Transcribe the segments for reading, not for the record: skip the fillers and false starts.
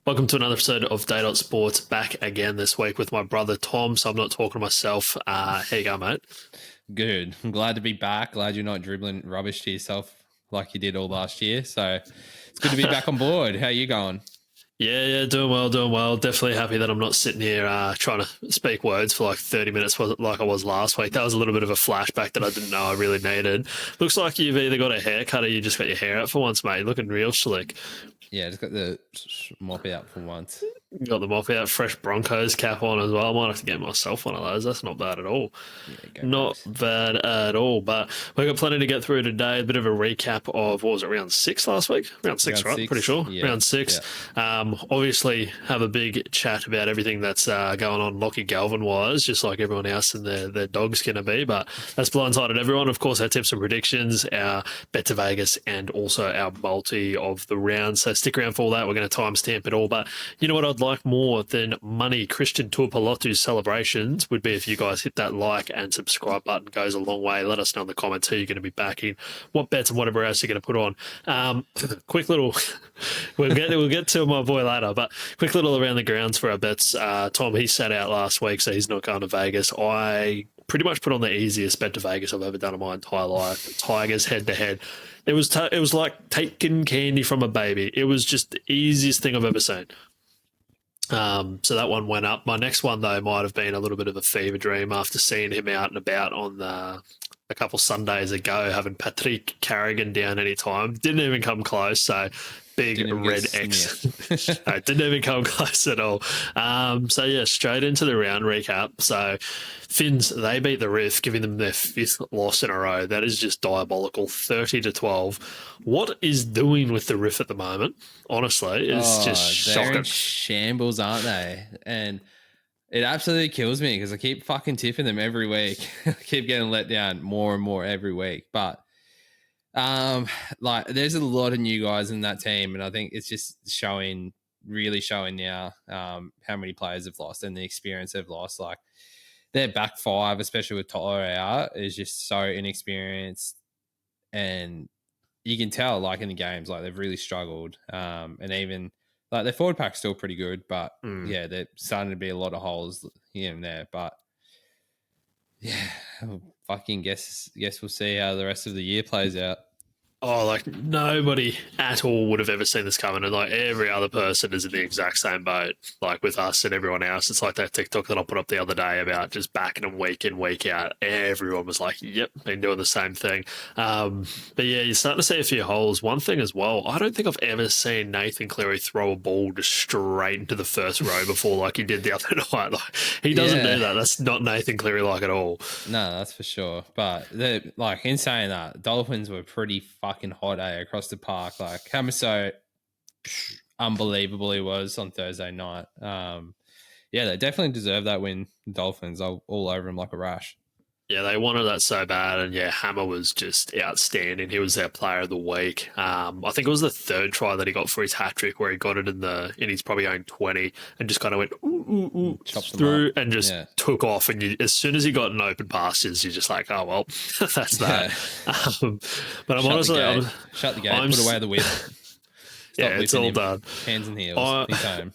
Welcome to another episode of Day Sports. Back again this week with my brother Tom, so I'm not talking to myself. How you going, mate? Good. I'm glad to be back. Glad you're not dribbling rubbish to yourself like you did all last year. So it's good to be back on board. How you going? Yeah, doing well. Definitely happy that I'm not sitting here trying to speak words for like 30 minutes like I was last week. That was a little bit of a flashback that I didn't know I really needed. Looks like you've either got a haircut or you just got your hair out for once, mate. You're looking real slick. Yeah, just got the mop out for once. Got the mop out, fresh Broncos cap on as well. I might have to get myself one of those. That's not bad at all. Yeah, not bad at all. But we've got plenty to get through today. A bit of a recap of, what was it, round 6 last week? Round 6, right? Pretty sure. Yeah. Round 6. Yeah. Obviously, have a big chat about everything that's going on Lachie Galvin wise, just like everyone else and their dog's going to be. But that's blindsided everyone. Of course, our tips and predictions, our bet to Vegas, and also our multi of the round. So stick around for all that. We're going to timestamp it all. But you know what I'd like more than money? Christian Tuipulotu's celebrations would be if you guys hit that like and subscribe button. Goes a long way. Let us know in the comments who you're going to be backing, what bets and whatever else you're going to put on. Quick little, we'll get to my boy later, but quick little around the grounds for our bets. Tom, he sat out last week, so he's not going to Vegas. I pretty much put on the easiest bet to Vegas I've ever done in my entire life. Tigers head to head. It was like taking candy from a baby. It was just the easiest thing I've ever seen. So that one went up. My next one, though, might have been a little bit of a fever dream after seeing him out and about on a couple Sundays ago, having Patrick Carrigan down any time. Didn't even come close, so big red X. No, didn't even come close at all. So, yeah, straight into the round recap. So, Finns, they beat the Riff, giving them their 5th loss in a row. That is just diabolical, 30-12. What is doing with the Riff at the moment, honestly, is just shocking. They're in shambles, aren't they? And it absolutely kills me because I keep fucking tipping them every week. I keep getting let down more and more every week. But there's a lot of new guys in that team, and I think it's just really showing now how many players have lost and the experience they've lost. Like their back five, especially with Tyler out, is just so inexperienced, and you can tell, like in the games, like they've really struggled. And even like their forward pack's still pretty good, but yeah, they're starting to be a lot of holes here and there. But yeah, fucking guess we'll see how the rest of the year plays out. Oh, like nobody at all would have ever seen this coming. And like every other person is in the exact same boat, like with us and everyone else. It's like that TikTok that I put up the other day about just backing them week in, week out. Everyone was like, yep, been doing the same thing. But yeah, you're starting to see a few holes. One thing as well, I don't think I've ever seen Nathan Cleary throw a ball just straight into the first row before like he did the other night. Like he doesn't do that. That's not Nathan Cleary like at all. No, that's for sure. But like in saying that, Dolphins were pretty fucking hot across the park. Like how so unbelievable he was on Thursday night. Yeah, they definitely deserve that win. Dolphins all over him like a rash. Yeah, they wanted that so bad, and yeah, Hammer was just outstanding. He was their player of the week. I think it was the 3rd try that he got for his hat trick, where he got it in his probably own 20, and just kind of went through and just took off. And as soon as he got in open passes, you're just like, oh well, that's that. But I'm shut the gate, put away the whip. It's all done. Hands and heels. He's home.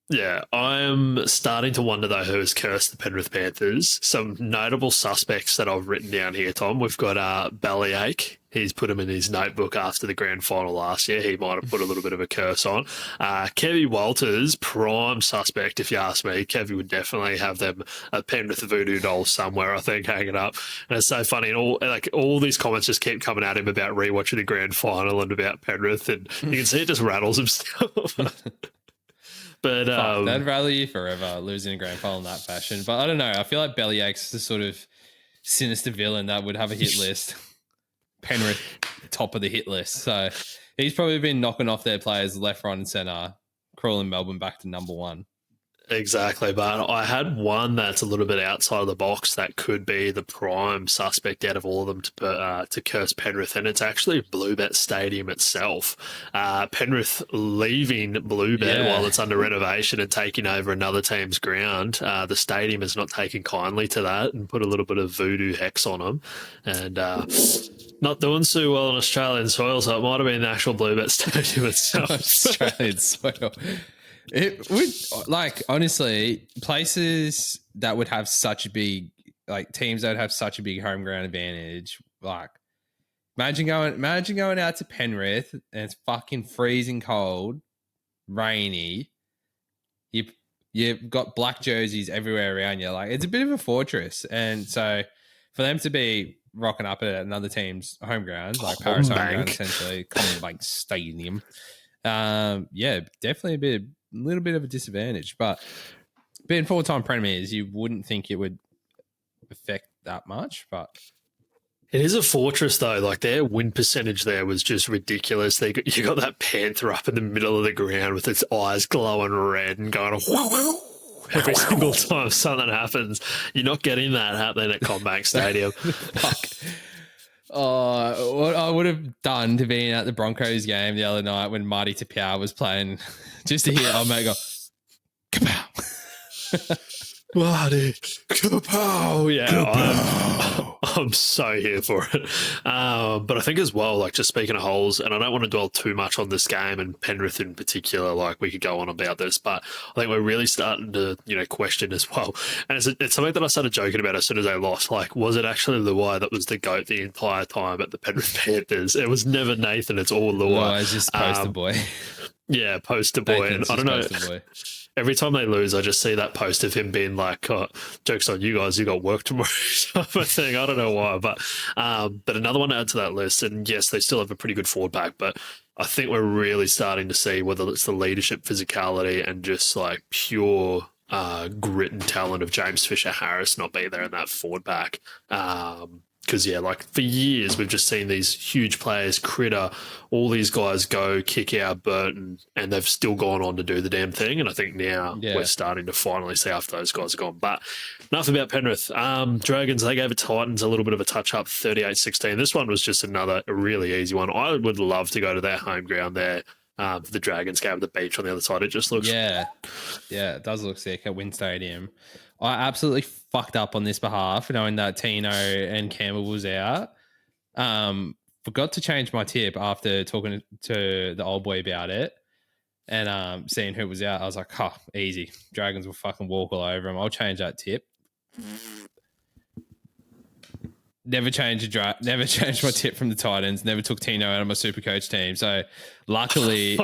Yeah, I'm starting to wonder, though, who has cursed the Penrith Panthers. Some notable suspects that I've written down here, Tom. We've got Bellyache. He's put him in his notebook after the grand final last year. He might have put a little bit of a curse on. Kevy Walters, prime suspect, if you ask me. Kevy would definitely have them a Penrith voodoo doll somewhere, I think, hanging up. And it's so funny. And all these comments just keep coming at him about rewatching the grand final and about Penrith. And you can see it just rattles him still. But they'd rather you forever losing a grand final in that fashion. But I don't know. I feel like Bellyache's the sort of sinister villain that would have a hit list. Penrith, top of the hit list. So he's probably been knocking off their players left, right, and centre, crawling Melbourne back to number 1. Exactly, but I had one that's a little bit outside of the box that could be the prime suspect out of all of them to curse Penrith, and it's actually Bluebet Stadium itself. Penrith leaving Bluebet while it's under renovation and taking over another team's ground. The stadium is not taking kindly to that and put a little bit of voodoo hex on them, and not doing so well on Australian soil, so it might have been the actual Bluebet Stadium itself. Australian soil. It would, like, honestly, places that would have such a big, like, teams that would have such a big home ground advantage. Like, imagine going out to Penrith and it's fucking freezing cold, rainy. You've got black jerseys everywhere around you. Like, it's a bit of a fortress. And so for them to be rocking up at another team's home ground, like Paris home ground, essentially, Commonwealth Stadium, definitely a little bit of a disadvantage. But being 4-time premiers, you wouldn't think it would affect that much, but it is a fortress, though. Like, their win percentage there was just ridiculous. You got that panther up in the middle of the ground with its eyes glowing red and going every single time something happens. You're not getting that happening at Combank Stadium. Fuck. Oh, what I would have done to be at the Broncos game the other night when Marty Tapiao was playing, just to hear our mate go, kapow. Marty, kapow. Yeah, I'm so here for it. But I think as well, like, just speaking of holes, and I don't want to dwell too much on this game and Penrith in particular, like, we could go on about this, but I think we're really starting to, question as well. And it's something that I started joking about as soon as they lost. Like, was it actually Luai that was the GOAT the entire time at the Penrith Panthers? It was never Nathan, it's all Luai. Luai's just poster boy. Yeah, poster boy. And I don't know. Every time they lose, I just see that post of him being like, oh, joke's on you guys, you got work tomorrow type of thing. I don't know why, but another one to add to that list, and yes, they still have a pretty good forward pack, but I think we're really starting to see whether it's the leadership, physicality, and just like pure grit and talent of James Fisher-Harris not being there in that forward pack. Because, like, for years, we've just seen these huge players, Critter, all these guys go, kick out Burton, and they've still gone on to do the damn thing. And I think now we're starting to finally see after those guys are gone. But enough about Penrith. Dragons, they gave Titans a little bit of a touch-up, 38-16. This one was just a really easy one. I would love to go to their home ground there. The Dragons game at the beach on the other side. It just looks... Yeah, it does look sick at Wynn Stadium. I absolutely fucked up on this behalf, knowing that Tino and Campbell was out. Forgot to change my tip after talking to the old boy about it and seeing who was out. I was like, easy. Dragons will fucking walk all over them. I'll change that tip. Never changed my tip from the Titans. Never took Tino out of my super coach team. So luckily,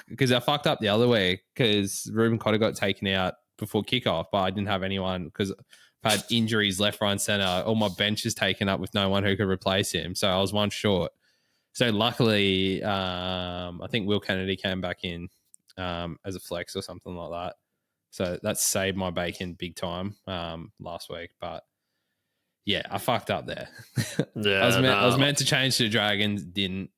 because I fucked up the other way because Ruben Cotter got taken out before kickoff, but I didn't have anyone because I've had injuries left, right, and center. All my bench is taken up with no one who could replace him. So I was one short. So luckily, I think Will Kennedy came back in as a flex or something like that. So that saved my bacon big time last week. But yeah, I fucked up there. Yeah, I was meant to change to the Dragons, didn't.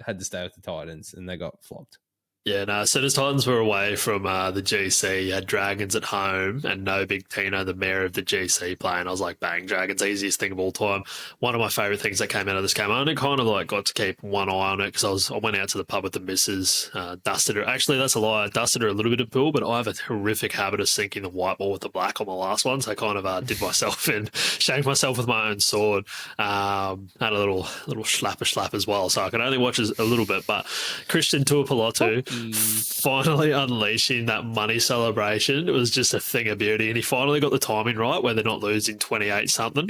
Had to stay with the Titans, and they got flopped. Yeah, no. So as Titans were away from the GC, you had Dragons at home and no Big Tino, the mayor of the GC, playing. I was like, bang, Dragons, easiest thing of all time. One of my favourite things that came out of this game. I only kind of like got to keep one eye on it because I went out to the pub with the missus, dusted her. Actually, that's a lie. I dusted her a little bit of pool, but I have a horrific habit of sinking the white ball with the black on my last one. So I kind of did myself in, shaved myself with my own sword. Had a little slap as well. So I can only watch a little bit. But Christian Tuipulotu, finally unleashing that money celebration. It was just a thing of beauty, and he finally got the timing right where they're not losing 28 something.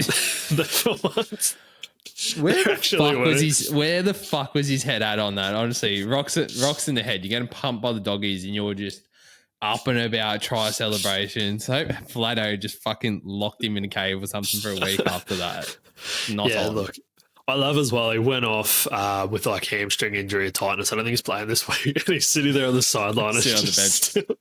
Where the fuck was his head at on that? Honestly, rocks in the head. You're getting pumped by the doggies, and you're just up and about try celebrations. So Flatto just fucking locked him in a cave or something for a week after that. Look. I love as well, he went off with like hamstring injury or tightness. I don't think he's playing this week. And he's sitting there on the sideline. Sitting on the bench.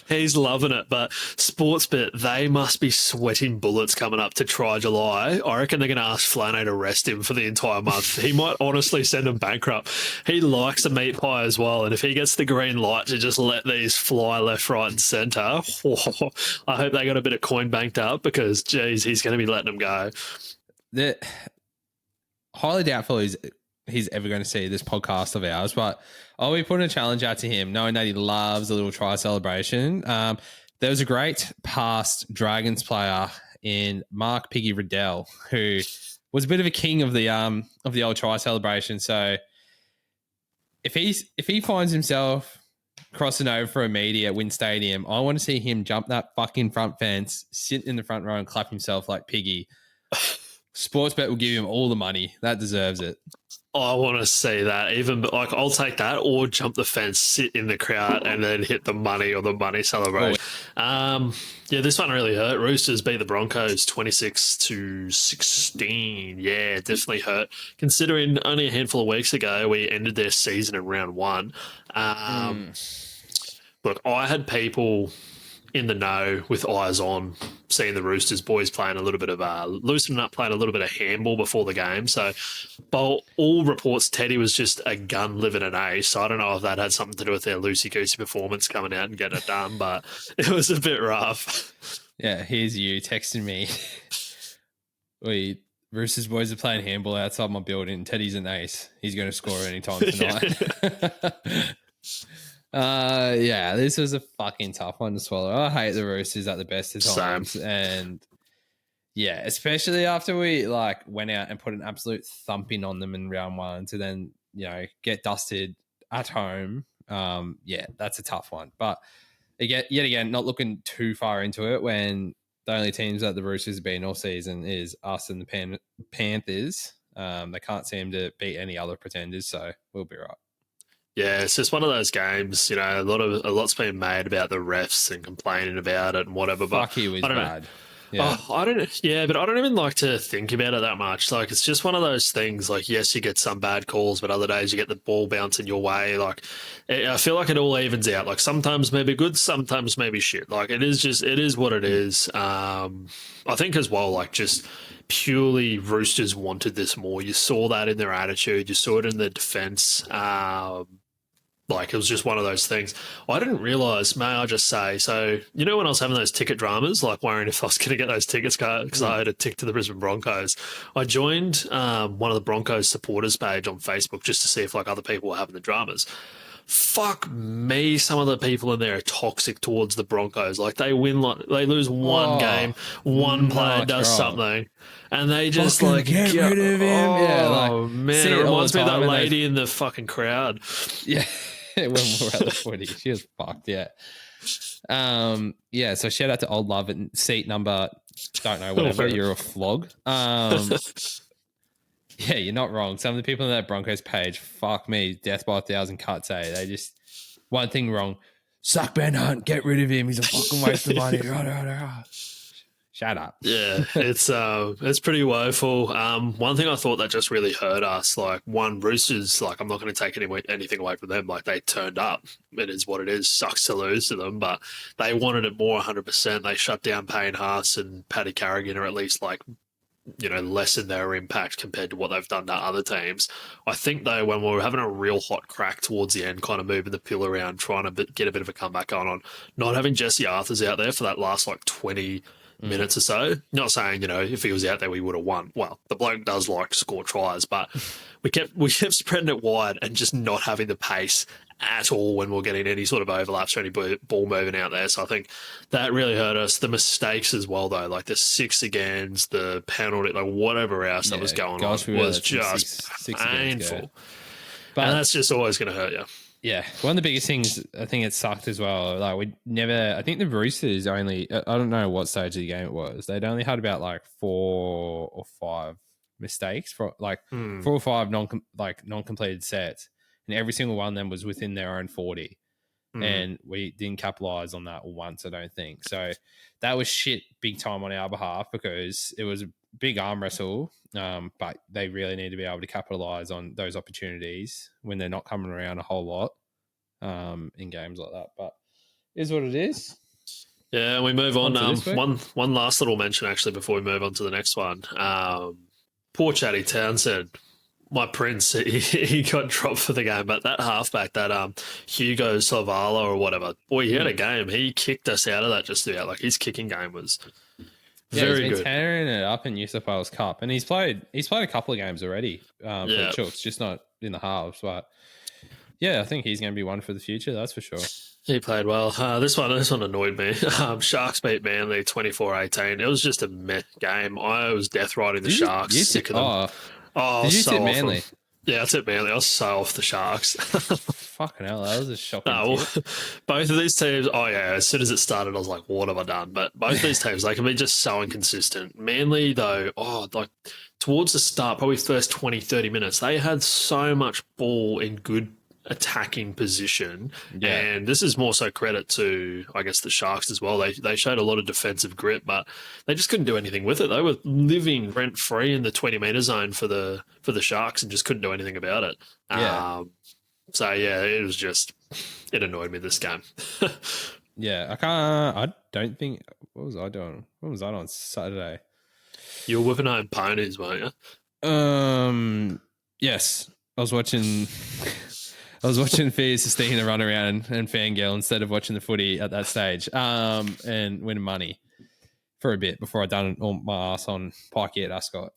He's loving it. But Sportsbet, they must be sweating bullets coming up to try July. I reckon they're going to ask Flano to rest him for the entire month. He might honestly send him bankrupt. He likes a meat pie as well. And if he gets the green light to just let these fly left, right and centre, I hope they got a bit of coin banked up because, geez, he's going to be letting them go. Highly doubtful he's ever going to see this podcast of ours, but I'll be putting a challenge out to him, knowing that he loves a little try celebration. There was a great past Dragons player in Mark Piggy Riddell, who was a bit of a king of the old try celebration. So if he finds himself crossing over for a media at Wynn Stadium, I want to see him jump that fucking front fence, sit in the front row and clap himself like Piggy. Sportsbet will give him all the money. That deserves it. I want to see that. Even like, I'll take that, or jump the fence, sit in the crowd, and then hit the money or the money celebration. Yeah, this one really hurt. Roosters beat the Broncos 26-16. Yeah, definitely hurt. Considering only a handful of weeks ago we ended their season in round one. Look, I had people in the know with eyes on, seeing the Roosters boys playing a little bit of loosening up, playing a little bit of handball before the game. So, by all reports, Teddy was just a gun living an ace. So I don't know if that had something to do with their loosey-goosey performance coming out and getting it done, but it was a bit rough. Yeah, here's you texting me. Roosters boys are playing handball outside my building. Teddy's an ace. He's going to score anytime tonight. Yeah, this was a fucking tough one to swallow. I hate the Roosters at the best of times. Same. And yeah, especially after we went out and put an absolute thumping on them in round one to then, get dusted at home. Yeah, that's a tough one. But yet again, not looking too far into it when the only teams that the Roosters have been all season is us and the Panthers. They can't seem to beat any other pretenders, so we'll be right. Yeah, it's just one of those games, a lot's been made about the refs and complaining about it and whatever. But he was bad. Yeah. But I don't even like to think about it that much. Like, it's just one of those things. Like, yes, you get some bad calls, but other days you get the ball bouncing your way. Like, I feel like it all evens out. Like, sometimes maybe good, sometimes maybe shit. Like, it is what it is. I think as well, like, just purely Roosters wanted this more. You saw that in their attitude. You saw it in their defense. It was just one of those things. I didn't realise, may I just say, so, when I was having those ticket dramas, like worrying if I was going to get those tickets because I had a ticket to the Brisbane Broncos, I joined one of the Broncos supporters page on Facebook just to see if other people were having the dramas. Fuck me, some of the people in there are toxic towards the Broncos. Like, they win, they lose one game, one player does something, and they just get rid of him. Oh, man, it reminds me of that lady in the fucking crowd. Yeah. When we were at the footy, she was fucked. Yeah. So shout out to Old Love and seat number, don't know, whatever. You're a flog. Yeah, you're not wrong. Some of the people on that Broncos page, fuck me, death by 1,000 cuts. They just one thing wrong. Suck Ben Hunt, get rid of him. He's a fucking waste of money. Shut up. Yeah, it's pretty woeful. One thing I thought that just really hurt us, Roosters, I'm not going to take anything away from them. They turned up. It is what it is. Sucks to lose to them, but they wanted it more 100%. They shut down Payne Haas and Paddy Carrigan, or at least lessen their impact compared to what they've done to other teams. I think, though, when we were having a real hot crack towards the end, kind of moving the pill around, trying to get a bit of a comeback going on, not having Jesse Arthurs out there for that last 20 minutes or so. Not saying, if he was out there we would have won. Well, the bloke does like to score tries, but we kept spreading it wide and just not having the pace at all when we're getting any sort of overlaps or any ball moving out there. So I think that really hurt us. The mistakes as well, though, the 6 agains, the penalty, whatever else that was going on was just painful. But, and that's just always going to hurt you. Yeah, one of the biggest things, I think it sucked as well. I think the Roosters only, I don't know what stage of the game it was. They'd only had about 4 or 5 mistakes for 4 or 5 non-completed sets, and every single one of them was within their own 40. And we didn't capitalize on that once, I don't think. So that was shit big time on our behalf because it was a big arm wrestle, but they really need to be able to capitalize on those opportunities when they're not coming around a whole lot in games like that. But it is what it is. Yeah, we move on. One last little mention, actually, before we move on to the next one. Poor Chatty Townsend. My prince, he got dropped for the game, but that halfback, that Hugo Savala or whatever, boy, he had a game. He kicked us out of that just about. His kicking game was very he's good. Tearing it up in New South Wales Cup, and he's played a couple of games already for the Chooks, just not in the halves. But yeah, I think he's going to be one for the future. That's for sure. He played well. This one annoyed me. Sharks beat Manly 24-18. It was just a meh game. I was death riding the Sharks. Sick of them. Did you sit Manly? Yeah, that's it, man. I was so off the Sharks. Fucking hell, that was a shocking tip. Both of these teams, as soon as it started, I was like, what have I done? But both of these teams, they can be just so inconsistent. Manly, though, like towards the start, probably first 20, 30 minutes, they had so much ball in good attacking position. Yeah. And this is more so credit to, I guess, the Sharks as well. They showed a lot of defensive grit, but they just couldn't do anything with it. They were living rent free in the 20-meter zone for the Sharks and just couldn't do anything about it. Yeah. So yeah, it annoyed me this game. Yeah, I don't think. What was I doing? What was I on Saturday? You were whipping home ponies, weren't you? Yes, I was watching Fia Sistina run around and fangirl instead of watching the footy at that stage, and winning money for a bit before I done all my ass on Pikey at Ascot.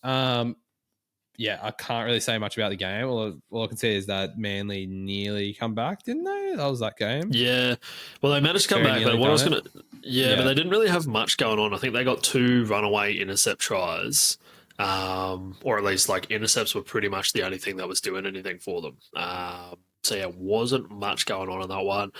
Yeah, I can't really say much about the game. All I can say is that Manly nearly come back, didn't they? That was that game. Yeah. Well, they managed to come back, but what I was going to... Yeah, but they didn't really have much going on. I think they got 2 runaway intercept tries, or at least like intercepts were pretty much the only thing that was doing anything for them. So yeah, wasn't much going on in that one.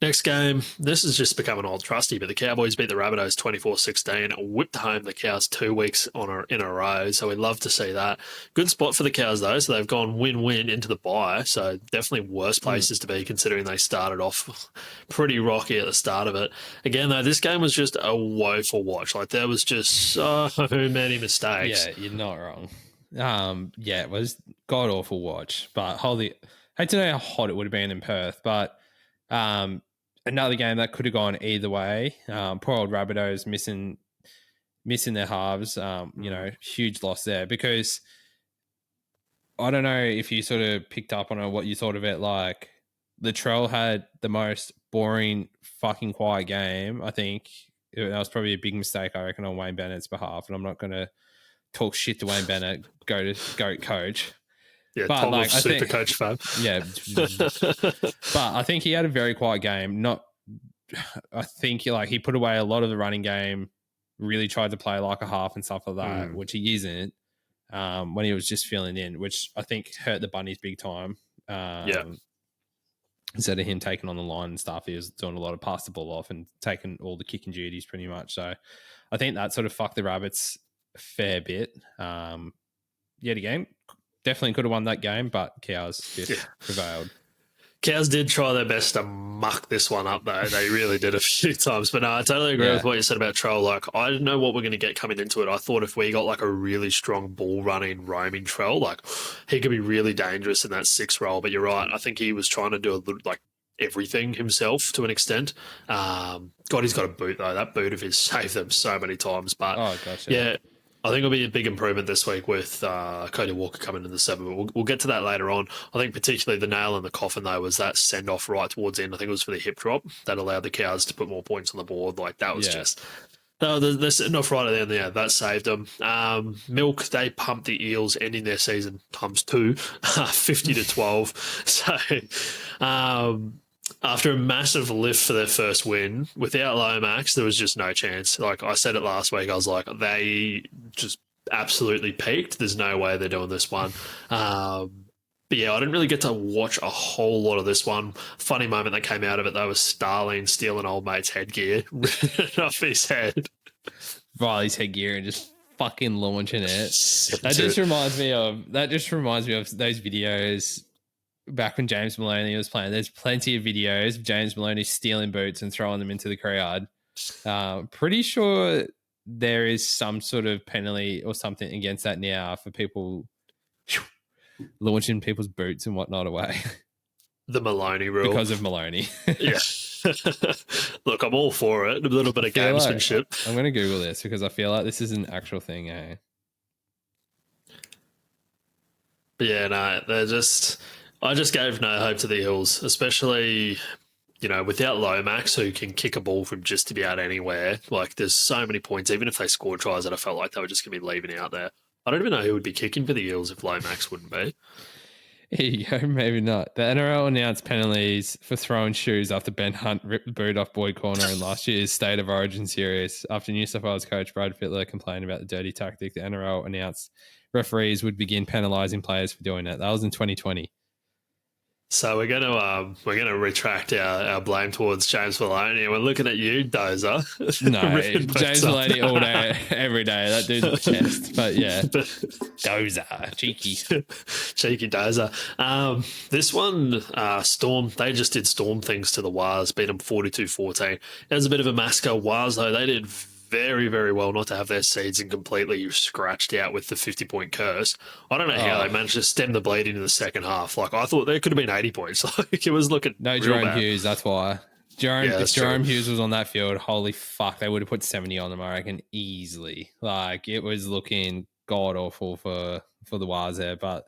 Next game, this has just become an old trusty, but the Cowboys beat the Rabbitohs 24-16, whipped home the Cows 2 weeks in a row. So we'd love to see that. Good spot for the Cows though. So they've gone win-win into the bye. So definitely worse places to be considering they started off pretty rocky at the start of it. Again though, this game was just a woeful watch. Like there was just so many mistakes. Yeah, you're not wrong. Yeah, it was god awful watch, but I hate to know how hot it would have been in Perth, but another game that could have gone either way. Poor old Rabbitohs missing their halves. Huge loss there because I don't know if you sort of picked up on what you thought of it. Like Latrell had the most boring, fucking quiet game. I think that was probably a big mistake, I reckon, on Wayne Bennett's behalf. And I'm not going to talk shit to Wayne Bennett, GOAT coach. Yeah, but Tom super coach fan. Yeah. But I think he had a very quiet game. I think he put away a lot of the running game, really tried to play like a half and stuff like that, which he isn't when he was just filling in, which I think hurt the Bunnies big time. Instead of him taking on the line and stuff, he was doing a lot of pass the ball off and taking all the kicking duties pretty much. So I think that sort of fucked the Rabbits a fair bit. Yet again, definitely could have won that game, but Cows just prevailed. Cows did try their best to muck this one up, though. They really did a few times. But no, I totally agree with what you said about Troll. Like, I didn't know what we're going to get coming into it. I thought if we got like a really strong ball running, roaming Troll, like he could be really dangerous in that 6 role. But you're right. I think he was trying to do a little, like everything himself to an extent. God, he's got a boot though. That boot of his saved them so many times. But yeah. I think it'll be a big improvement this week with Cody Walker coming in the 7. But we'll get to that later on. I think particularly the nail in the coffin, though, was that send-off right towards the end. I think it was for the hip drop that allowed the Cows to put more points on the board. Like, that was just... No, the send-off right at the end there, that saved them. Milk, they pumped the Eels, ending their season times 2, 50-12. So... after a massive lift for their first win, without Lomax, there was just no chance. Like I said it last week, I was like, they just absolutely peaked. There's no way they're doing this one. But yeah, I didn't really get to watch a whole lot of this one. Funny moment that came out of it, though, was Starling stealing old mate's headgear, ripping off his head. Riley's headgear and just fucking launching it. That just reminds me of those videos back when James Maloney was playing. There's plenty of videos of James Maloney stealing boots and throwing them into the crowd. Pretty sure there is some sort of penalty or something against that now for people launching people's boots and whatnot away. The Maloney rule. Because of Maloney. Yeah. Look, I'm all for it. A little bit of gamesmanship. Like, I'm going to Google this because I feel like this is an actual thing, eh? But yeah, no, I just gave no hope to the Eels, especially, without Lomax, who can kick a ball from just about anywhere. Like, there's so many points, even if they scored tries, that I felt like they were just going to be leaving out there. I don't even know who would be kicking for the Eels if Lomax wouldn't be. Here you go, maybe not. The NRL announced penalties for throwing shoes after Ben Hunt ripped the boot off Boyd Corner in last year's State of Origin series. After New South Wales coach Brad Fittler complained about the dirty tactic, the NRL announced referees would begin penalising players for doing it. That was in 2020. So we're gonna retract our blame towards James Maloney. We're looking at you, Dozer. No, James Maloney all day, every day. That dude's obsessed. But yeah, Dozer, cheeky Dozer. This one, Storm. They just did Storm things to the Wars, beat them 42-14. It was a bit of a massacre. Wars though, they did very, very well not to have their season completely scratched out with the 50-point curse. I don't know how they managed to stem the bleeding in the second half. Like, I thought there could have been 80 points. Like, it was looking no real Jerome bad. Hughes, that's why. If Jerome Hughes was on that field, holy fuck, they would have put 70 on them, I reckon, easily. Like, it was looking god-awful for the Wars there, but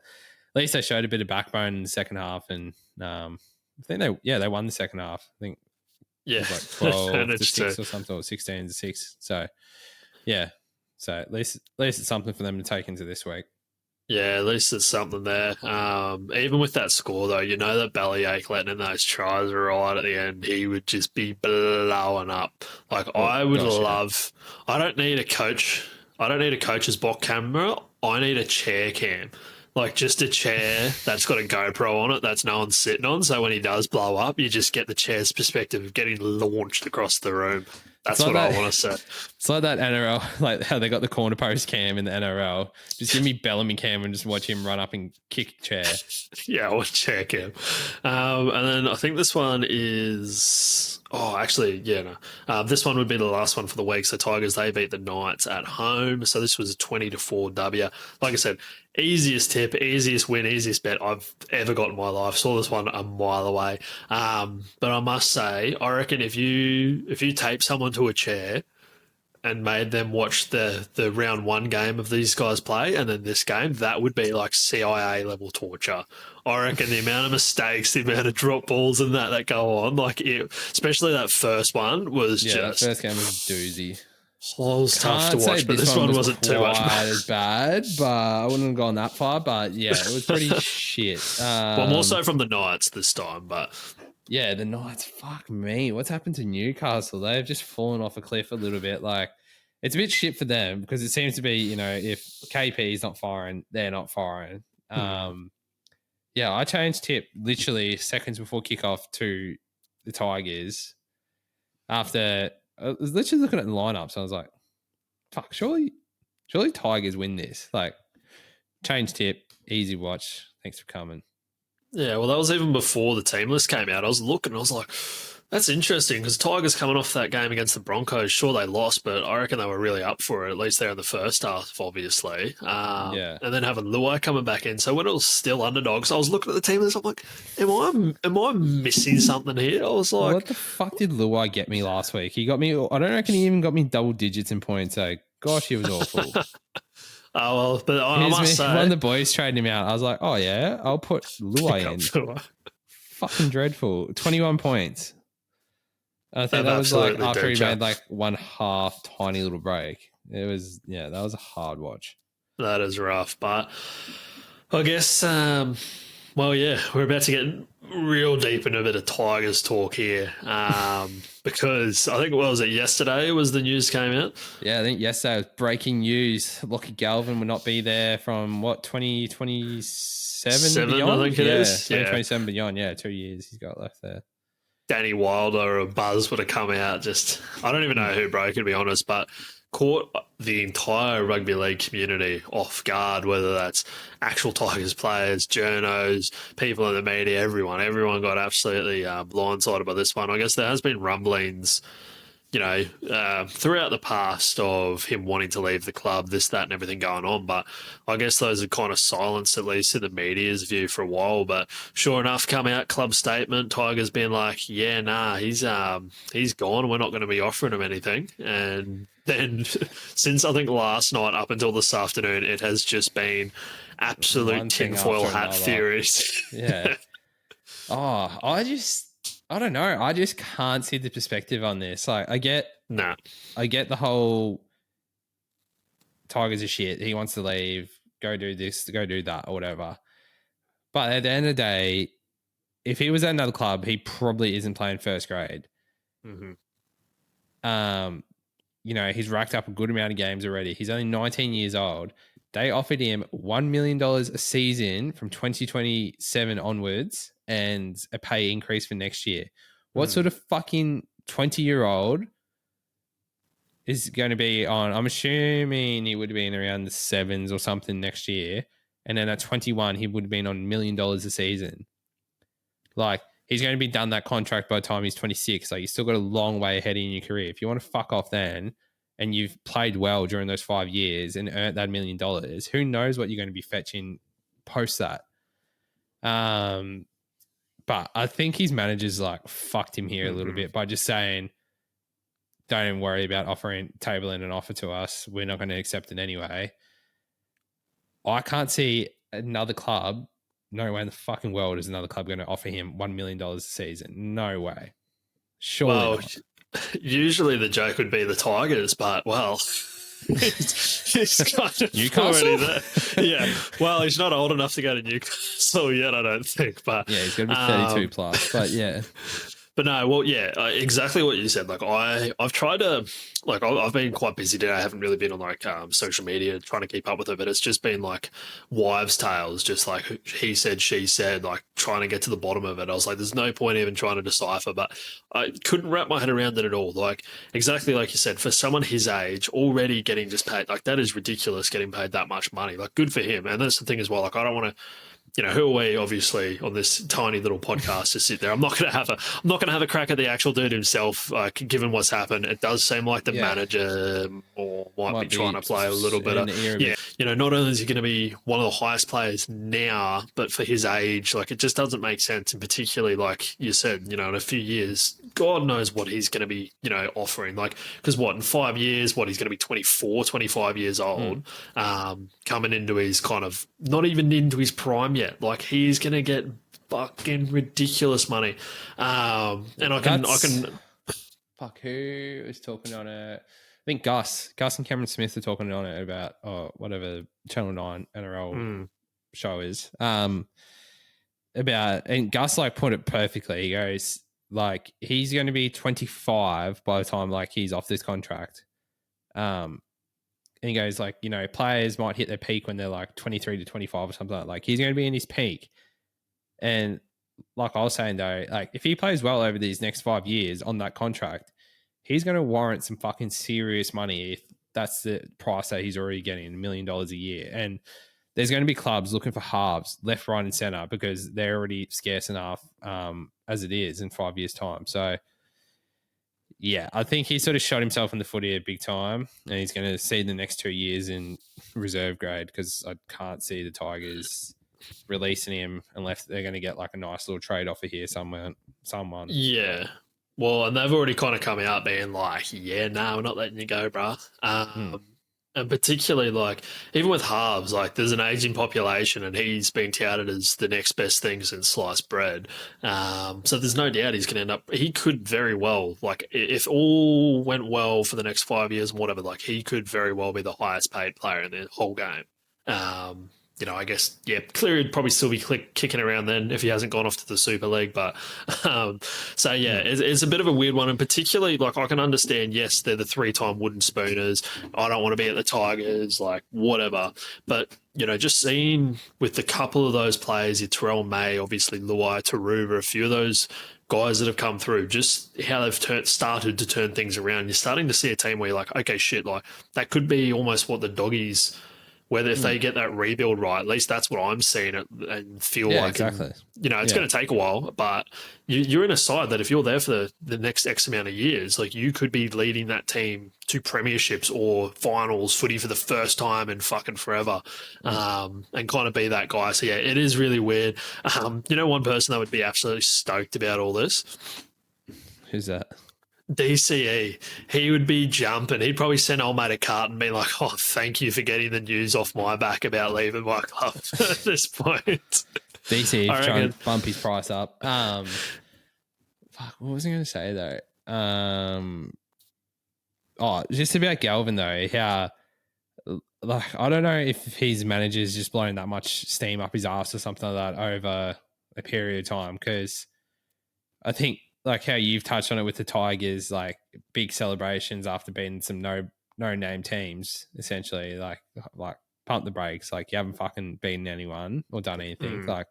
at least they showed a bit of backbone in the second half, and I think they won the second half. I think yeah, it was like 12-6 or something, or 16-6. So, yeah. So at least it's something for them to take into this week. Yeah, at least there's something there. Even with that score, though, you know that Bellyache letting in those tries right at the end, he would just be blowing up. Like, I don't need a coach. I don't need a coach's box camera. I need a chair cam. Like, just a chair that's got a GoPro on it that's no one's sitting on. So when he does blow up, you just get the chair's perspective of getting launched across the room. That's what I want to say. It's like that NRL, like how they got the corner post cam in the NRL. Just give me Bellamy cam and just watch him run up and kick a chair. Yeah, I want chair cam. And then I think this one is... Oh, actually, yeah, no. This one would be the last one for the week. So Tigers, they beat the Knights at home. So this was a 20-4 W. Like I said, easiest tip, easiest win, easiest bet I've ever got in my life. Saw this one a mile away. But I must say, I reckon if you tape someone to a chair and made them watch the round one game of these guys play and then this game, that would be like CIA level torture. I reckon the amount of mistakes, the amount of drop balls and that go on, like especially that first one was just... that first game was a doozy. Well, it was tough to watch, but this one wasn't too much as bad, but I wouldn't have gone that far. But yeah, it was pretty shit. Well, more so from the Knights this time, but... Yeah, the Knights, fuck me. What's happened to Newcastle? They've just fallen off a cliff a little bit. Like, it's a bit shit for them because it seems to be, you know, if KP is not firing, they're not firing. Yeah, I changed tip literally seconds before kickoff to the Tigers after I was literally looking at the lineup. So I was like, fuck, surely Tigers win this. Like, change tip, easy watch. Thanks for coming. Yeah, well, that was even before the team list came out. I was looking, I was like, that's interesting because Tigers coming off that game against the Broncos, sure they lost, but I reckon they were really up for it, at least there in the first half, obviously. And then having Luai coming back in. So when it was still underdogs, I was looking at the team list, I'm like, am I missing something here? I was like... What the fuck did Luai get me last week? He got me, I don't reckon he even got me double digits in points. So, gosh, he was awful. Oh, well, but I must say... One of the boys traded him out. I was like, oh, yeah, I'll put Luai in. Fucking dreadful. 21 points. I think that was like after he made like one half tiny little break. It was, that was a hard watch. That is rough, but I guess, well, yeah, we're about to get real deep into a bit of Tigers talk here because I think, what was it, yesterday was the news came out? Yeah, I think yesterday was breaking news. Lachie Galvin would not be there from, 2027 beyond? I think it is. 2027 beyond, 2 years he's got left there. Danny Wilder or Buzz would have come out I don't even know who broke it, to be honest, but caught the entire rugby league community off guard, whether that's actual Tigers players, journos, people in the media, everyone got absolutely blindsided by this one. I guess there has been rumblings, throughout the past of him wanting to leave the club, this, that, and everything going on. But I guess those are kind of silenced, at least in the media's view, for a while. But sure enough, come out, club statement, Tigers being like, yeah, nah, he's gone. We're not going to be offering him anything. And then since I think last night up until this afternoon, it has just been absolute tinfoil hat theories. Yeah. I don't know. I just can't see the perspective on this. Like, I get the whole Tigers are shit. He wants to leave. Go do this. Go do that, or whatever. But at the end of the day, if he was at another club, he probably isn't playing first grade. Mm-hmm. He's racked up a good amount of games already. He's only 19 years old. They offered him $1 million a season from 2027 onwards and a pay increase for next year. What sort of fucking 20-year-old is going to be on? I'm assuming he would have been around the 7s or something next year. And then at 21, he would have been on $1 million a season. Like, he's going to be done that contract by the time he's 26. Like, you still got a long way ahead in your career. If you want to fuck off then, and you've played well during those 5 years and earned that $1 million, who knows what you're going to be fetching post that. But I think his managers like fucked him here a little bit by just saying, don't even worry about tabling an offer to us. We're not going to accept it anyway. I can't see another club. No way in the fucking world is another club going to offer him $1 million a season. No way. Surely not. Usually the joke would be the Tigers, but, well, he's kind of Newcastle? already there. Yeah. Well, he's not old enough to go to Newcastle yet, I don't think. But yeah, he's going to be 32 plus. But, yeah. But no, well, yeah, exactly what you said. Like, I've tried to, like, I've been quite busy today. I haven't really been on, like, social media trying to keep up with it, but it's just been, like, wives' tales, just, like, he said, she said, like, trying to get to the bottom of it. I was like, there's no point even trying to decipher, but I couldn't wrap my head around it at all. Like, exactly like you said, for someone his age, already getting just paid, like, that is ridiculous, getting paid that much money. Like, good for him. And that's the thing as well. Like, I don't want to, you know, who are we obviously on this tiny little podcast to sit there? I'm not going to have a crack at the actual dude himself. Given what's happened, it does seem like the manager might be trying to play a little bit. Yeah, you know, not only is he going to be one of the highest players now, but for his age, like, it just doesn't make sense. And particularly, like you said, you know, in a few years, God knows what he's going to be, you know, offering. Like, because in 5 years, he's going to be 24, 25 years old, coming into his kind of not even into his prime yet. Like, he's gonna get fucking ridiculous money, and I can. Fuck, who is talking on it? I think Gus and Cameron Smith are talking on it about whatever Channel 9 NRL show is. And Gus like put it perfectly. He goes like, he's going to be 25 by the time like he's off this contract. And he goes like, you know, players might hit their peak when they're like 23 to 25 or something like he's going to be in his peak. And like I was saying though, like if he plays well over these next 5 years on that contract, he's going to warrant some fucking serious money if that's the price that he's already getting, $1 million a year. And there's going to be clubs looking for halves left, right and center because they're already scarce enough as it is in 5 years' time. So yeah, I think he sort of shot himself in the foot here big time, and he's going to see the next 2 years in reserve grade because I can't see the Tigers releasing him unless they're going to get like a nice little trade offer here someone. Yeah. Well, and they've already kind of come out being like, yeah, no, we're not letting you go, bruh. And particularly, like, even with halves, like, there's an aging population and he's been touted as the next best thing since sliced bread. So there's no doubt he's going to end up, he could very well, like, if all went well for the next 5 years and whatever, like, he could very well be the highest paid player in the whole game. You know, I guess, yeah, Cleary would probably still be kicking around then if he hasn't gone off to the Super League. But so, yeah, it's a bit of a weird one. And particularly, like, I can understand, yes, they're the 3-time wooden spooners. I don't want to be at the Tigers, like, whatever. But, you know, just seeing with a couple of those players, Terrell May, obviously Luai, Taruva, a few of those guys that have come through, just how they've started to turn things around. You're starting to see a team where you're like, okay, shit, like, that could be almost what the Doggies... Whether if they get that rebuild right, at least that's what I'm seeing and feel like. Exactly. And, you know, it's going to take a while, but you're in a side that if you're there for the next X amount of years, like you could be leading that team to premierships or finals footy for the first time in fucking forever, and kind of be that guy. So, yeah, it is really weird. You know, one person that would be absolutely stoked about all this? Who's that? DCE, he would be jumping. He'd probably send old mate a cart and be like, oh, thank you for getting the news off my back about leaving my club at this point. DCE trying to bump his price up. Fuck, what was I going to say though? Just about Galvin though, how, like, I don't know if his manager's just blowing that much steam up his ass or something like that over a period of time, because I think, like how you've touched on it with the Tigers, like big celebrations after beating some no name teams, essentially, like pump the brakes. Like, you haven't fucking beaten anyone or done anything. Like,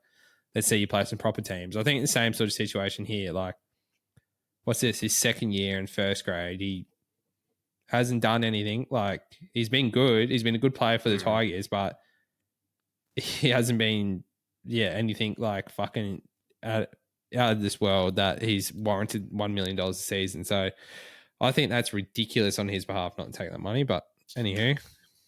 let's see you play some proper teams. I think the same sort of situation here. Like, what's this? His second year in first grade. He hasn't done anything. Like, he's been good. He's been a good player for the Tigers, but he hasn't been, anything like fucking out of this world that he's warranted $1 million a season. So I think that's ridiculous on his behalf not to take that money. But anywho.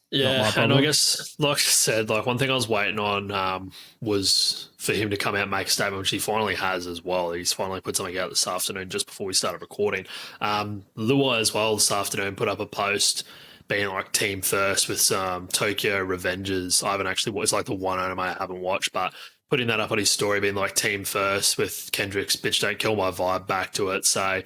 Yeah, and I guess, like I said, like one thing I was waiting on was for him to come out and make a statement, which he finally has as well. He's finally put something out this afternoon just before we started recording. Luai as well this afternoon put up a post being like team first with some Tokyo Revengers. I haven't actually watched, like the one anime I haven't watched, but putting that up on his story being like team first with Kendrick's Bitch Don't Kill My vibe back to it. So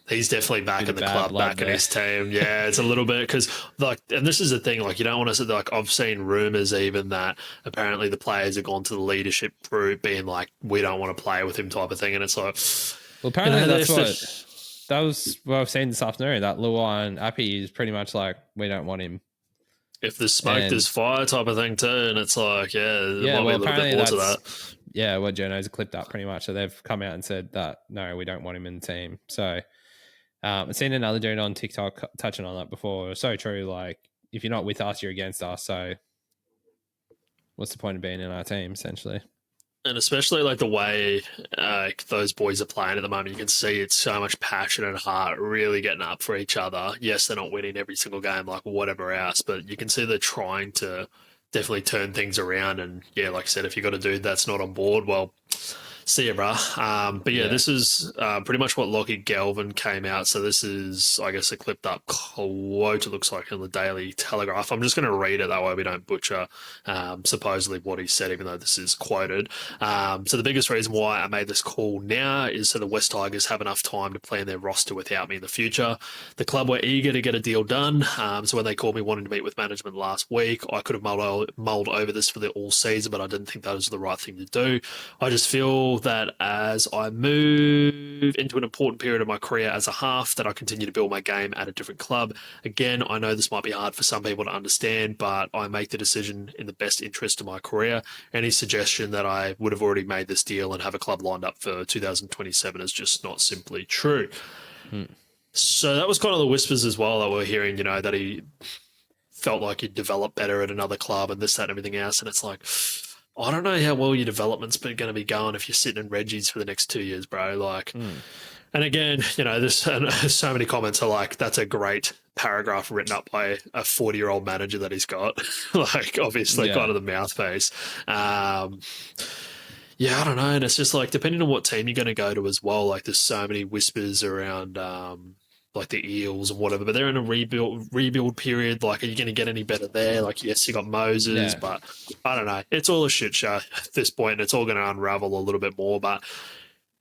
he's definitely back in the club, back in his team. Yeah, it's a little bit because like, and this is the thing, like you don't want to say like, I've seen rumors even that apparently the players have gone to the leadership group being like, we don't want to play with him type of thing. And it's like, well, apparently that was what I've seen this afternoon, that Luai and Appy is pretty much like, we don't want him. If there's smoke, there's fire type of thing too. And it's like, well, apparently that's, that. Yeah, what journos clipped up pretty much. So they've come out and said that, no, we don't want him in the team. So I've seen another dude on TikTok touching on that before. So true. Like, if you're not with us, you're against us. So what's the point of being in our team, essentially? And especially like the way those boys are playing at the moment, you can see it's so much passion and heart really getting up for each other. Yes, they're not winning every single game like whatever else, but you can see they're trying to definitely turn things around. And yeah, like I said, if you got a dude that's not on board, well, see ya, bruh. But this is pretty much what Lachie Galvin came out. So this is, I guess, a clipped up quote, it looks like, in the Daily Telegraph. I'm just going to read it that way we don't butcher supposedly what he said, even though this is quoted. So the biggest reason why I made this call now is so the West Tigers have enough time to plan their roster without me in the future. The club were eager to get a deal done. So when they called me wanting to meet with management last week, I could have mulled over this for the all season, but I didn't think that was the right thing to do. I just feel that as I move into an important period of my career as a half, that I continue to build my game at a different club. Again, I know this might be hard for some people to understand, but I make the decision in the best interest of my career. Any suggestion that I would have already made this deal and have a club lined up for 2027 is just not simply true. So that was kind of the whispers as well that we're hearing, you know, that he felt like he'd develop better at another club and this, that, and everything else. And it's like, I don't know how well your development's going to be going if you're sitting in Reggie's for the next 2 years, bro. Like, and again, you know, there's so many comments are like, that's a great paragraph written up by a 40-year-old manager that he's got. Like, obviously, kind of the mouthpiece. Yeah, I don't know. And it's just like, depending on what team you're going to go to as well, like, there's so many whispers around, like the Eels and whatever, but they're in a rebuild period. Like, are you going to get any better there? Like, yes, you got Moses, but I don't know. It's all a shit show at this point, and it's all going to unravel a little bit more. But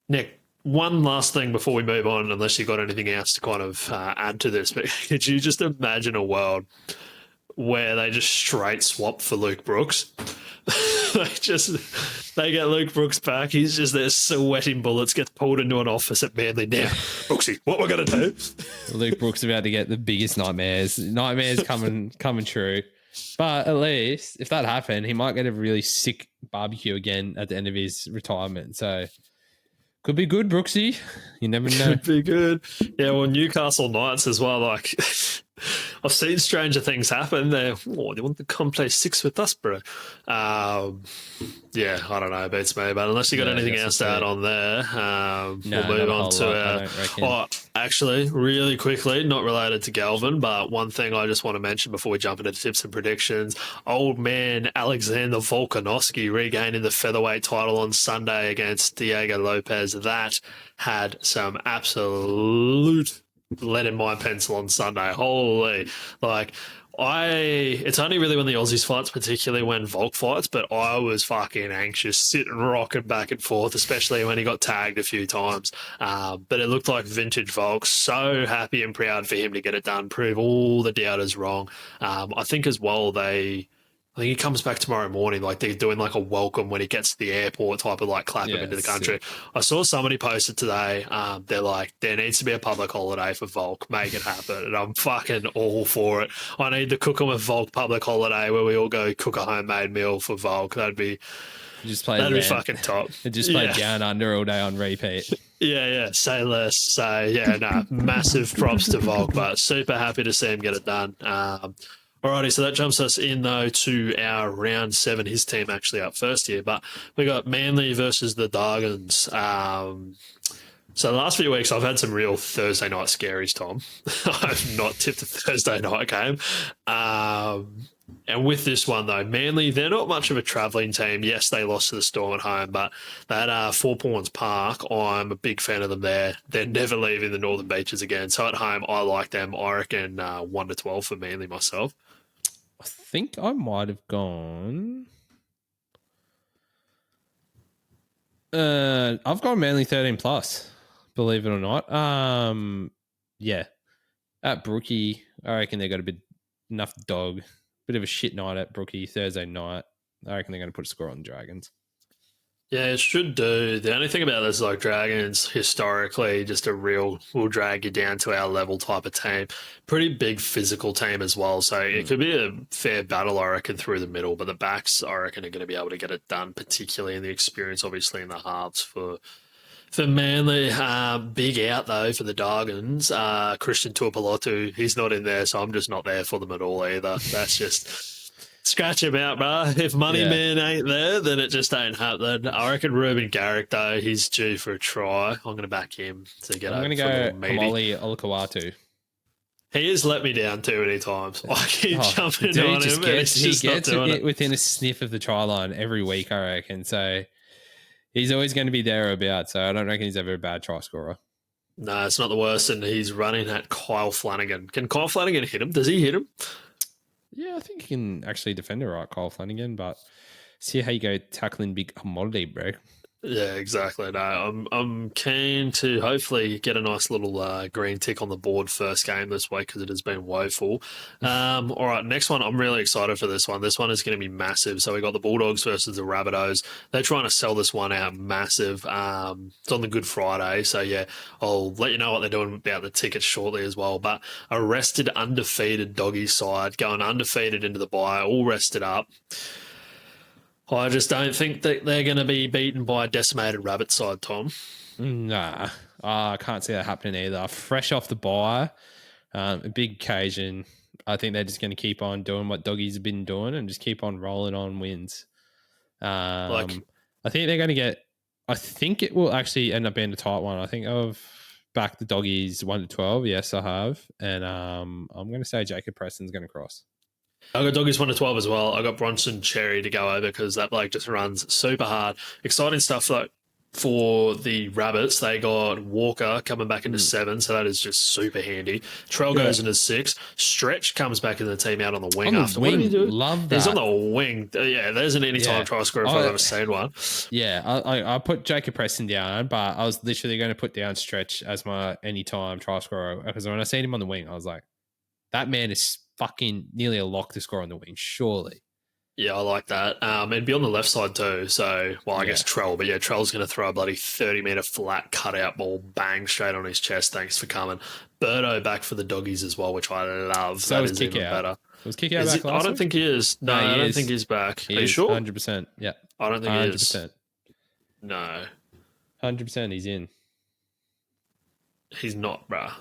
Nick, one last thing before we move on, unless you got anything else to kind of add to this, but could you just imagine a world where they just straight swap for Luke Brooks? They get Luke Brooks back. He's just there sweating bullets, gets pulled into an office at Manly. Now, Brooksy, what we're going to do? Luke Brooks about to get the biggest nightmares. Nightmares coming true. But at least, if that happened, he might get a really sick barbecue again at the end of his retirement. So, could be good, Brooksy. You never know. Could be good. Yeah, well, Newcastle Knights as well. Like, I've seen stranger things happen. They want to come play six with us, bro. Yeah, I don't know, beats me. But unless you got anything else to add on there, we'll move on to actually, really quickly, not related to Galvin, but one thing I just want to mention before we jump into tips and predictions. Old man Alexander Volkanovski regaining the featherweight title on Sunday against Diego Lopez. That had some absolute lead in my pencil on Sunday. Holy, like, it's only really when the Aussies fights, particularly when Volk fights, but I was fucking anxious, sitting rocking back and forth, especially when he got tagged a few times. But it looked like vintage Volk. So happy and proud for him to get it done, prove all the doubters wrong. I think as well I I think he comes back tomorrow morning. Like they're doing like a welcome when he gets to the airport type of like clap him into the country. Sick. I saw somebody posted today. They're like, there needs to be a public holiday for Volk. Make it happen. And I'm fucking all for it. I need the Cook 'em with Volk public holiday where we all go cook a homemade meal for Volk. That'd be fucking top. And just play Down Under all day on repeat. Yeah. Say less. So yeah, no, massive props to Volk, but super happy to see him get it done. Alrighty, so that jumps us in, though, to our round 7. His team actually up first here, but we got Manly versus the Dragons. So the last few weeks, I've had some real Thursday night scaries, Tom. I've not tipped a Thursday night game. And with this one, though, Manly, they're not much of a travelling team. Yes, they lost to the Storm at home, but that Four Pawns Park, I'm a big fan of them there. They're never leaving the Northern Beaches again. So at home, I like them. I reckon 1-12 for Manly myself. I think I might have gone. I've gone Manly 13 plus, believe it or not. Yeah. At Brookie, I reckon they got enough dog. Bit of a shit night at Brookie Thursday night. I reckon they're going to put a score on the Dragons. Yeah, it should do. The only thing about this, like Dragons, historically, just will drag you down to our level type of team. Pretty big physical team as well. So it could be a fair battle, I reckon, through the middle. But the backs, I reckon, are going to be able to get it done, particularly in the experience, obviously, in the halves for Manly. Big out, though, for the Dragons. Christian Tuipulotu, he's not in there, so I'm just not there for them at all either. That's just... Scratch him out, bro. If Man ain't there, then it just ain't happening. I reckon Ruben Garrick, though, he's due for a try. I'm going to back him to get over. I'm going to go Kamali Olakau'atu. He has let me down too many times. I keep jumping on him. He gets within a sniff of the try line every week, I reckon. So he's always going to be there or about. So I don't reckon he's ever a bad try scorer. No, it's not the worst. And he's running at Kyle Flanagan. Can Kyle Flanagan hit him? Does he hit him? Yeah, I think he can actually defend it right, Kyle Flanagan, but see how you go tackling big commodity, bro. Yeah, exactly. No, I'm keen to hopefully get a nice little green tick on the board first game this week because it has been woeful. All right, next one. I'm really excited for this one. This one is going to be massive. So we got the Bulldogs versus the Rabbitohs. They're trying to sell this one out massive. It's on the Good Friday. So, yeah, I'll let you know what they're doing about the tickets shortly as well. But a rested, undefeated doggy side going undefeated into the bye, all rested up. I just don't think that they're going to be beaten by a decimated Rabbit side, Tom. Nah, I can't see that happening either. Fresh off the bye, a big occasion. I think they're just going to keep on doing what doggies have been doing and just keep on rolling on wins. I think they're going to get. I think it will actually end up being a tight one. I think I've backed the doggies 1-12. Yes, I have, and I'm going to say Jacob Preston's going to cross. I got doggies 1-12 as well. I got Bronson Cherry to go over because that bloke just runs super hard. Exciting stuff though for the Rabbits. They got Walker coming back into 7, so that is just super handy. Trell goes into 6. Stretch comes back into the team out on the wing after. Wing. What did he do? Love that. He's on the wing. Yeah, there's an anytime try scorer if I've ever seen one. Yeah, I put Jacob Preston down, but I was literally going to put down Stretch as my anytime try scorer because when I seen him on the wing, I was like, that man is fucking nearly a lock to score on the wing, surely. Yeah, I like that. And be on the left side too. So, I guess Trell. But yeah, Trell's going to throw a bloody 30-metre flat cutout ball, bang, straight on his chest. Thanks for coming. Birdo back for the doggies as well, which I love. So that is even better. Was Kick Out back last I don't think he is. No, I don't think he's back. Are you sure? 100%. Yeah. I don't think 100%. He is. 100%. No. 100% he's in. He's not, bruh.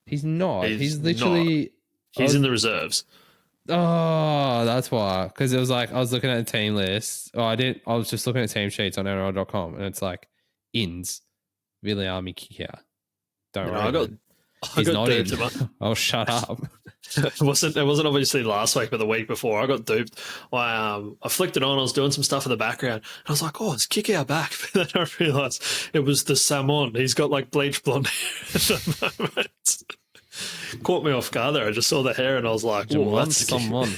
He's not. He's literally... Not. He's in the reserves. Oh, that's why. Because it was like I was looking at the team list. I was just looking at team sheets on NRL.com, and it's like ins, Billy Army Kikia. Don't worry. He's not in. Oh, shut up. It wasn't obviously last week, but the week before. I got duped. I flicked it on. I was doing some stuff in the background. And I was like, oh, it's Kikia back. But then I realised it was the Samon. He's got like bleach blonde hair at the moment. Caught me off guard there. I just saw the hair and I was like, oh, that's someone.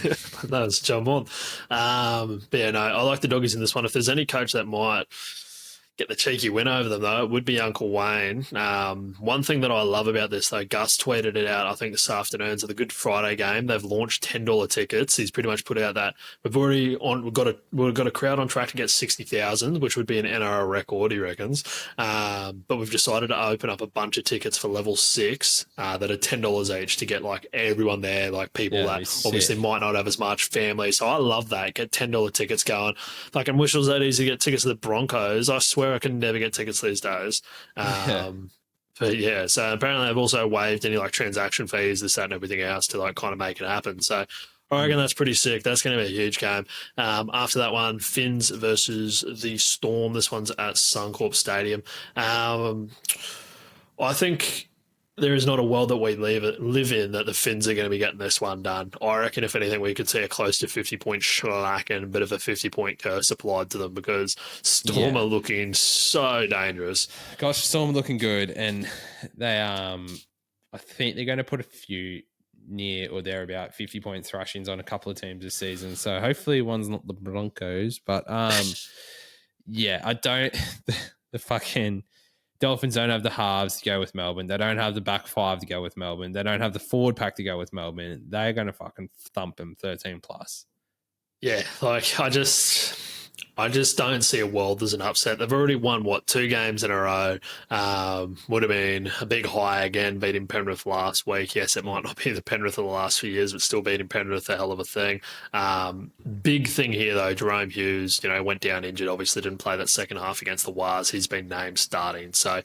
No, it's Jamon. But yeah, no, I like the doggies in this one. If there's any coach that might get the cheeky win over them, though, it would be Uncle Wayne. One thing that I love about this, though, Gus tweeted it out, I think, this afternoon, so the Good Friday game, they've launched $10 tickets. He's pretty much put out that we've got a crowd on track to get 60,000, which would be an NRL record, he reckons. But we've decided to open up a bunch of tickets for level 6 that are $10 each to get like everyone there, like people that obviously might not have as much family. So I love that. Get $10 tickets going. Like, I wish it was that easy to get tickets to the Broncos. I swear I can never get tickets these days. But yeah, so apparently they've also waived any like transaction fees, this, that, and everything else to like kind of make it happen. So I reckon that's pretty sick. That's going to be a huge game. After that one, Finns versus the Storm. This one's at Suncorp Stadium. I think there is not a world that we live in that the Finns are going to be getting this one done. I reckon, if anything, we could see a close to 50-point shellac and a bit of a 50-point curse applied to them, because Storm are looking so dangerous. Gosh, Storm are looking good, and they I think they're going to put a few near or thereabout 50-point thrashings on a couple of teams this season. So hopefully one's not the Broncos, but yeah, I don't. The fucking Dolphins don't have the halves to go with Melbourne. They don't have the back 5 to go with Melbourne. They don't have the forward pack to go with Melbourne. They're going to fucking thump them 13 plus. Yeah, like I just don't see a world there's an upset. They've already won, 2 games in a row. Would have been a big high again, beating Penrith last week. Yes, it might not be the Penrith of the last few years, but still beating Penrith, a hell of a thing. Big thing here, though, Jerome Hughes, went down injured, obviously didn't play that second half against the Wars. He's been named starting. So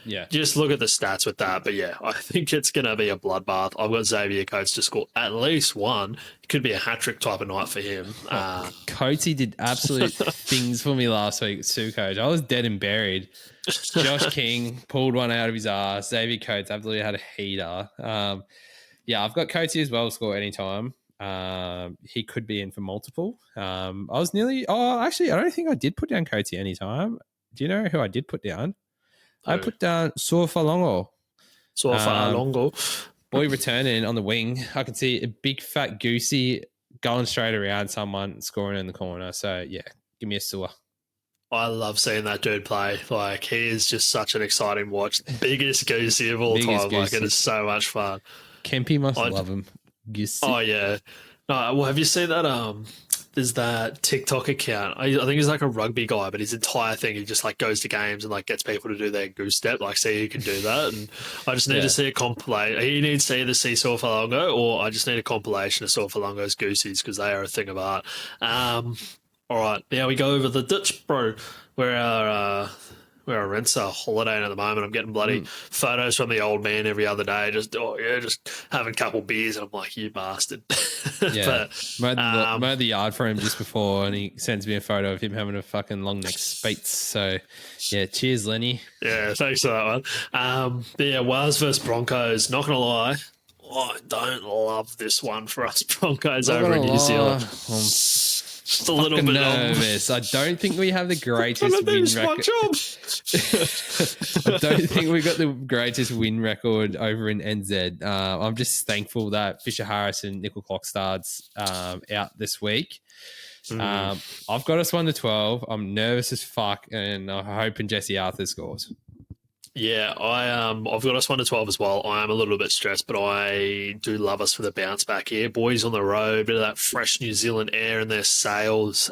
yeah, just look at the stats with that. But yeah, I think it's going to be a bloodbath. I've got Xavier Coates to score at least one. It could be a hat-trick type of night for him. Coatesy did absolute things for me last week, Sue Coach. I was dead and buried. Josh King pulled one out of his ass. Xavier Coates absolutely had a heater. Yeah, I've got Coatesy as well to score anytime. He could be in for multiple. I was nearly... Oh, actually, I don't think I did put down Coatesy anytime. Do you know who I did put down? I put down Suafalongo. Boy returning on the wing. I can see a big fat goosey going straight around someone, scoring in the corner. So, yeah, give me a Sua. I love seeing that dude play. Like, he is just such an exciting watch. Biggest goosey of all time. Like, it is so much fun. Kempy must love him. Goosey. Oh, yeah. No, well, have you seen that? There's that TikTok account. I think he's like a rugby guy, but his entire thing, he just like goes to games and like gets people to do their goose step, like see who can do that. And I just need to see a compilation. He needs to either see Suafalongo, or I just need a compilation of Suafalongo's goosies, because they are a thing of art. All right, now we go over the Dutch, bro, where our rents are holidaying at the moment. I'm getting bloody photos from the old man every other day, just having a couple beers, and I'm like, you bastard. Yeah, mowed the yard for him just before, and he sends me a photo of him having a fucking long neck speech. So yeah, cheers, Lenny. Yeah, thanks for that one. Yeah, Wales versus Broncos. Not gonna lie, I don't love this one for us Broncos over in New Zealand. Just a little bit nervous. I don't think we have the greatest win record. I don't think we got the greatest win record over in NZ. I'm just thankful that Fisher Harris and Nickel Clockstad's out this week. I've got us 1-12. I'm nervous as fuck, and I'm hoping Jesse Arthur scores. Yeah, I've got us 1-12 as well. I am a little bit stressed, but I do love us for the bounce back here. Boys on the road, bit of that fresh New Zealand air in their sails.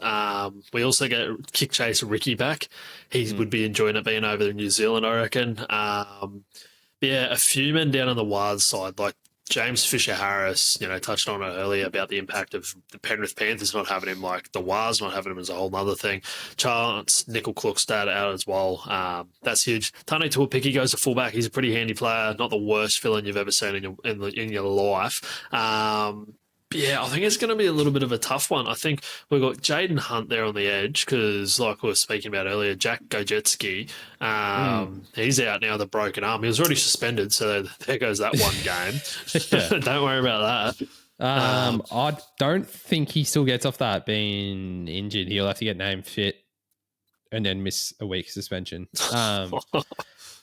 We also get kick chase Ricky back. He would be enjoying it being over in New Zealand, I reckon. Yeah, a few men down on the Wars side, like James Fisher-Harris, touched on it earlier about the impact of the Penrith Panthers not having him, like the Wars not having him is a whole other thing. Chance Nickel Clockstad out as well. That's huge. Tane Tuapiki goes to fullback. He's a pretty handy player. Not the worst fill-in you've ever seen in your life. Yeah, I think it's going to be a little bit of a tough one. I think we've got Jaden Hunt there on the edge because, like we were speaking about earlier, Jack Gojetski, he's out now with a broken arm. He was already suspended, so there goes that one game. Don't worry about that. I don't think he still gets off that being injured. He'll have to get named fit and then miss a week suspension,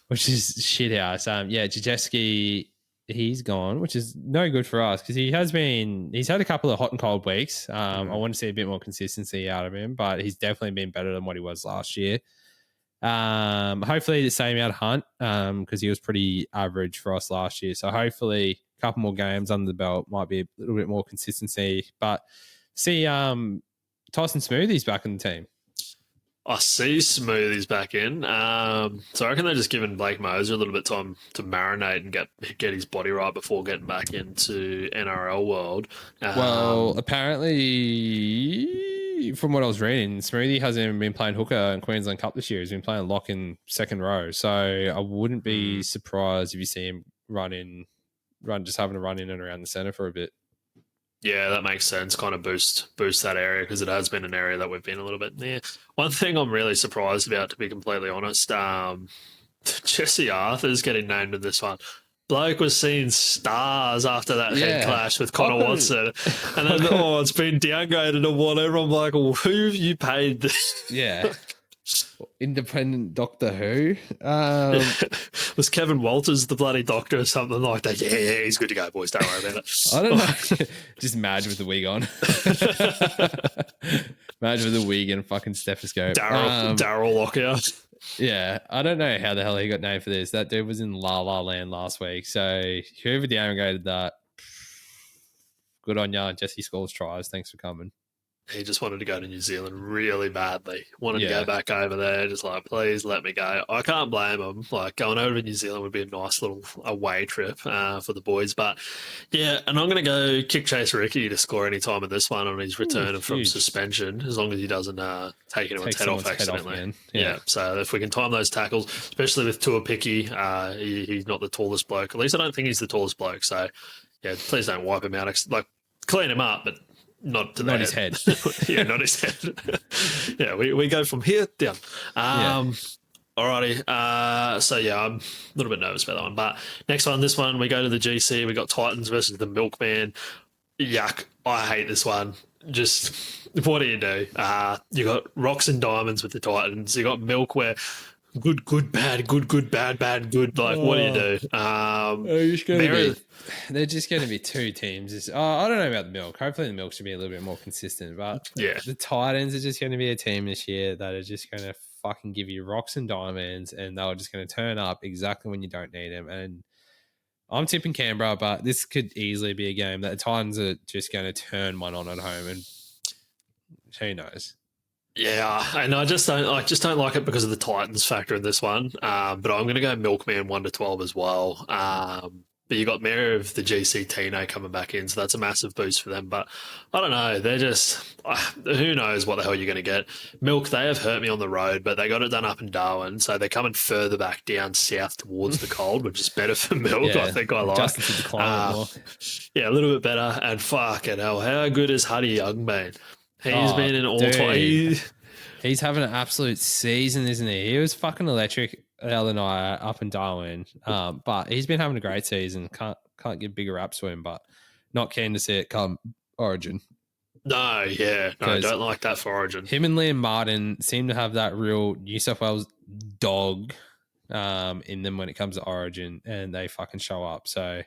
which is shit house. Yeah, Gojetski... he's gone, which is no good for us because he's had a couple of hot and cold weeks. I want to see a bit more consistency out of him, but he's definitely been better than what he was last year. Hopefully the same out of Hunt because he was pretty average for us last year. So hopefully a couple more games under the belt might be a little bit more consistency. But see, Tyson Smoothie's back in the team. I see Smoothie's back in. So I reckon they're just giving Blake Moser a little bit of time to marinate and get his body right before getting back into NRL world. Well, apparently, from what I was reading, Smoothie hasn't even been playing hooker in Queensland Cup this year. He's been playing lock in second row. So I wouldn't be surprised if you see him just having a run in and around the centre for a bit. Yeah, that makes sense. Kind of boost that area because it has been an area that we've been a little bit near. One thing I'm really surprised about, to be completely honest, Jesse Arthur's getting named in this one. Bloke was seeing stars after that head clash with Connor Watson, and then it's been downgraded or whatever. I'm like, well, who have you paid this? Yeah. Independent Doctor Who. Was Kevin Walters the bloody doctor or something like that? Yeah, he's good to go, boys. Don't worry about it. I don't know. Just Madge with the wig on. Madge with the wig and fucking stethoscope. Daryl Lockout. Yeah, I don't know how the hell he got named for this. That dude was in La La Land last week. So whoever downgraded that, good on ya. Jesse scores tries. Thanks for coming. He just wanted to go to New Zealand really badly. Wanted to go back over there, just like, please let me go. I can't blame him. Like, going over to New Zealand would be a nice little away trip for the boys. But, yeah, and I'm going to go kick Chase Ricky to score any time in this one on his return from suspension, as long as he doesn't take anyone's head off accidentally. Yeah, so if we can time those tackles, especially with Tuipulotu, he's not the tallest bloke. At least I don't think he's the tallest bloke. So, yeah, please don't wipe him out. Like, clean him up, but not his head. Yeah, not his head. Yeah, we go from here down. Alrighty. So yeah, I'm a little bit nervous about that one. But next one, this one, we go to the GC. We got Titans versus the Milkman. Yuck. I hate this one. Just what do? You got rocks and diamonds with the Titans. You got Milk where good, bad, good, bad, good. Like, what do you do? They're just going to be two teams. I don't know about the Milk. Hopefully the Milk should be a little bit more consistent. But the Titans are just going to be a team this year that are just going to fucking give you rocks and diamonds, and they're just going to turn up exactly when you don't need them. And I'm tipping Canberra, but this could easily be a game that the Titans are just going to turn one on at home, and who knows? Yeah, and I just don't like it because of the Titans factor in this one. But I'm going to go Milkman 1-12 as well. But you got Mayor of the GC Tino coming back in, so that's a massive boost for them. But I don't know, they're just who knows what the hell you're going to get. Milk, they have hurt me on the road, but they got it done up in Darwin, so they're coming further back down south towards the cold, which is better for Milk. I think I like. Adjusted to the climate more. Yeah, a little bit better. And fucking hell, how good has Huddy Young been? He's been in all time. He's having an absolute season, isn't he? He was fucking electric the other night up in Darwin. But he's been having a great season. Can't give bigger raps to him, but not keen to see it come Origin. No, don't like that for Origin. Him and Liam Martin seem to have that real New South Wales dog in them when it comes to Origin, and they fucking show up. So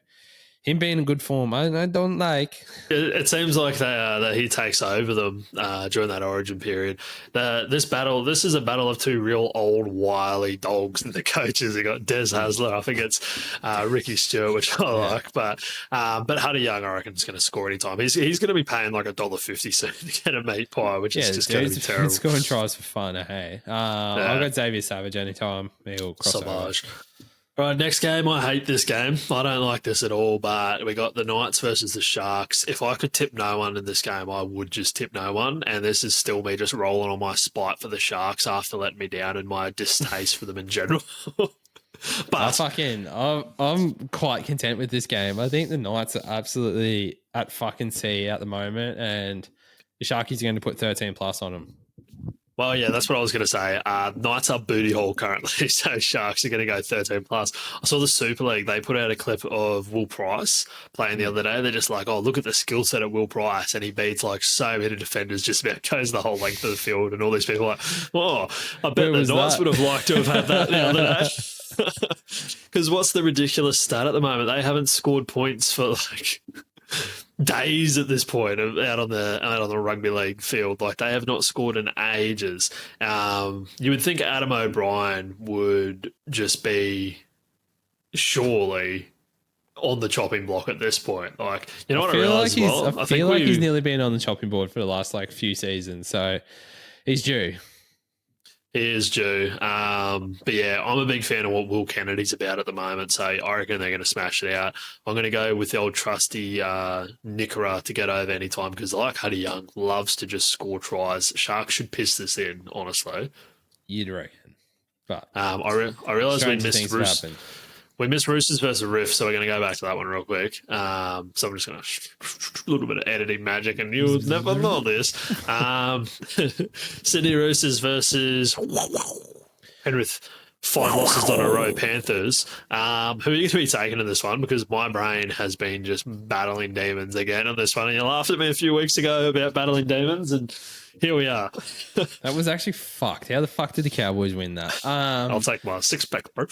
him being in good form, I don't like. It seems like that he takes over them during that Origin period. This is a battle of two real old wily dogs. And the coaches, you got Des Hasler, I think it's Ricky Stewart, which I like, but Huddy Young, I reckon, is going to score anytime. He's going to be paying like $1.50 soon to get a meat pie, which is just going to be terrible. Scoring tries for fun, hey. I've got Xavier Savage anytime. He'll cross over. Right, next game. I hate this game. I don't like this at all, but we got the Knights versus the Sharks. If I could tip no one in this game, I would just tip no one, and this is still me just rolling on my spite for the Sharks after letting me down and my distaste for them in general. But I'm quite content with this game. I think the Knights are absolutely at fucking sea at the moment, and the Sharkies are going to put 13 plus on them. Well, yeah, that's what I was going to say. Knights are booty hole currently, so Sharks are going to go 13 plus. I saw the Super League. They put out a clip of Will Price playing the other day. They're just like, oh, look at the skill set of Will Price. And he beats like so many defenders, just about goes the whole length of the field. And all these people are like, oh, I bet the Knights would have liked to have had that the other day. Because what's the ridiculous stat at the moment? They haven't scored points for like days at this point out on the rugby league field. Like, they have not scored in ages. You would think Adam O'Brien would just be surely on the chopping block at this point. Like, you know what I realised as well? I feel like he's nearly been on the chopping board for the last like few seasons, so he's due. He is due. But yeah, I'm a big fan of what Will Kennedy's about at the moment, so I reckon they're going to smash it out. I'm going to go with the old trusty Nickera to get over any time, because like Huddy Young loves to just score tries. Sharks should piss this in, honestly. You'd reckon. But I realise we missed Roosters versus Riff, so we're going to go back to that one real quick. So I'm just going to a little bit of editing magic, and you'll never know this. Sydney Roosters versus Penrith. 5 losses on a row, Panthers. Who are you going to be taking in this one? Because my brain has been just battling demons again on this one. And you laughed at me a few weeks ago about battling demons, and here we are. That was actually fucked. How the fuck did the Cowboys win that? I'll take my 6-pack, bro.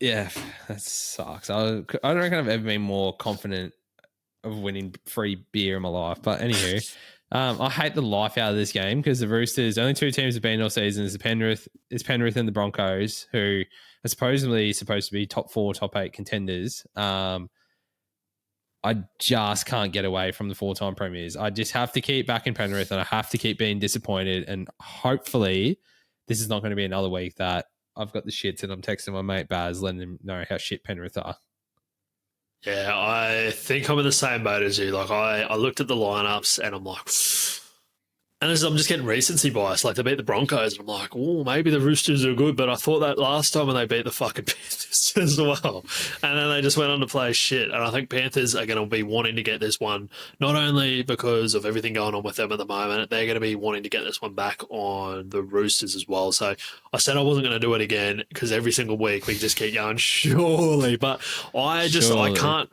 Yeah, that sucks. I don't reckon I've ever been more confident of winning free beer in my life. But anywho, I hate the life out of this game because the Roosters, only 2 teams have been all season. It's Penrith and the Broncos, who are supposedly supposed to be top 4, top 8 contenders. I just can't get away from the 4-time premiers. I just have to keep backing Penrith, and I have to keep being disappointed. And hopefully this is not going to be another week that I've got the shits and I'm texting my mate Baz, letting him know how shit Penrith are. Yeah, I think I'm in the same boat as you. Like, I looked at the lineups and I'm like, and I'm just getting recency bias. Like, they beat the Broncos, and I'm like, oh, maybe the Roosters are good, but I thought that last time when they beat the fucking Panthers as well. And then they just went on to play shit. And I think Panthers are going to be wanting to get this one, not only because of everything going on with them at the moment, they're going to be wanting to get this one back on the Roosters as well. So I said I wasn't going to do it again, because every single week we just keep going, surely. But I can't.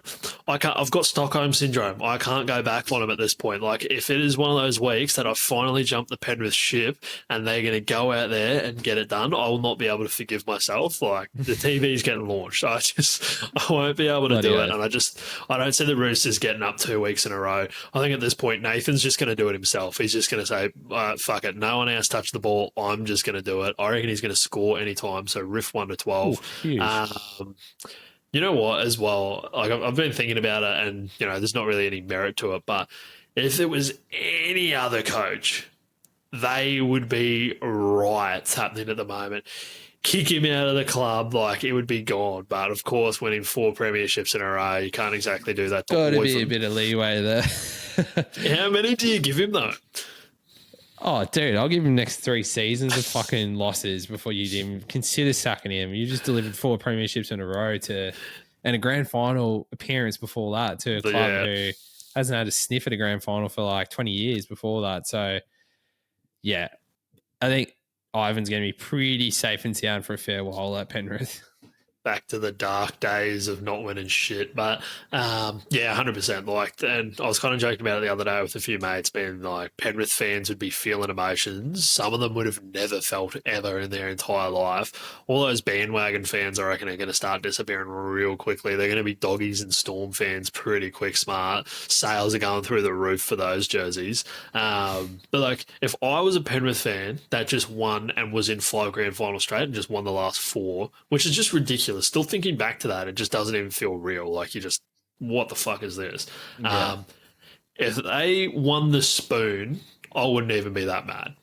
I've got Stockholm syndrome. I can't go back on them at this point. Like, if it is one of those weeks that I finally jump the Penrith ship and they're going to go out there and get it done, I will not be able to forgive myself. Like, the TV's getting launched. I won't be able to do it. And I don't see the Roosters getting up 2 weeks in a row. I think at this point, Nathan's just going to do it himself. He's just going to say, fuck it, no one else touched the ball. I'm just going to do it. I reckon he's going to score anytime. So Riff 1-12. You know what, as well, like, I've been thinking about it, and, you know, there's not really any merit to it, but if it was any other coach, they would be riots happening at the moment. Kick him out of the club, like, it would be gone. But, of course, winning 4 premierships in a row, you can't exactly do that. Got to be a bit of leeway there. How many do you give him, though? Oh, dude, I'll give him next 3 seasons of fucking losses before you'd even consider sacking him. You just delivered 4 premierships in a row and a grand final appearance before that to a club who hasn't had a sniff at a grand final for like 20 years before that. So, yeah, I think Ivan's going to be pretty safe and sound for a fair while at Penrith. Back to the dark days of not winning shit. But, yeah, 100%. Like, and I was kind of joking about it the other day with a few mates, being like, Penrith fans would be feeling emotions some of them would have never felt ever in their entire life. All those bandwagon fans, I reckon, are going to start disappearing real quickly. They're going to be doggies and Storm fans pretty quick smart. Sales are going through the roof for those jerseys. But, like, if I was a Penrith fan that just won and was in 5 grand final straight and just won the last 4, which is just ridiculous. Still thinking back to that, it just doesn't even feel real. Like, you just, what the fuck is this? Yeah. If they won the spoon, I wouldn't even be that mad.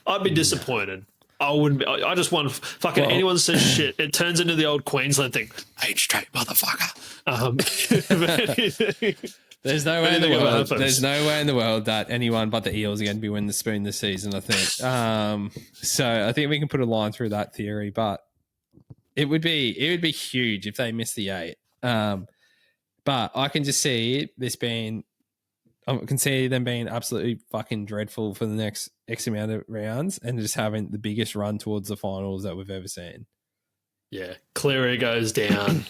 I'd be disappointed. I wouldn't be. I just want anyone says shit, it turns into the old Queensland thing. Age straight, motherfucker. There's no way in the world. There's no way in the world that anyone but the Eels are going to be winning the spoon this season, I think. So I think we can put a line through that theory, but it would be huge if they missed the 8. But I can just see this being, I can see them being absolutely fucking dreadful for the next X amount of rounds and just having the biggest run towards the finals that we've ever seen. Yeah. Cleary goes down,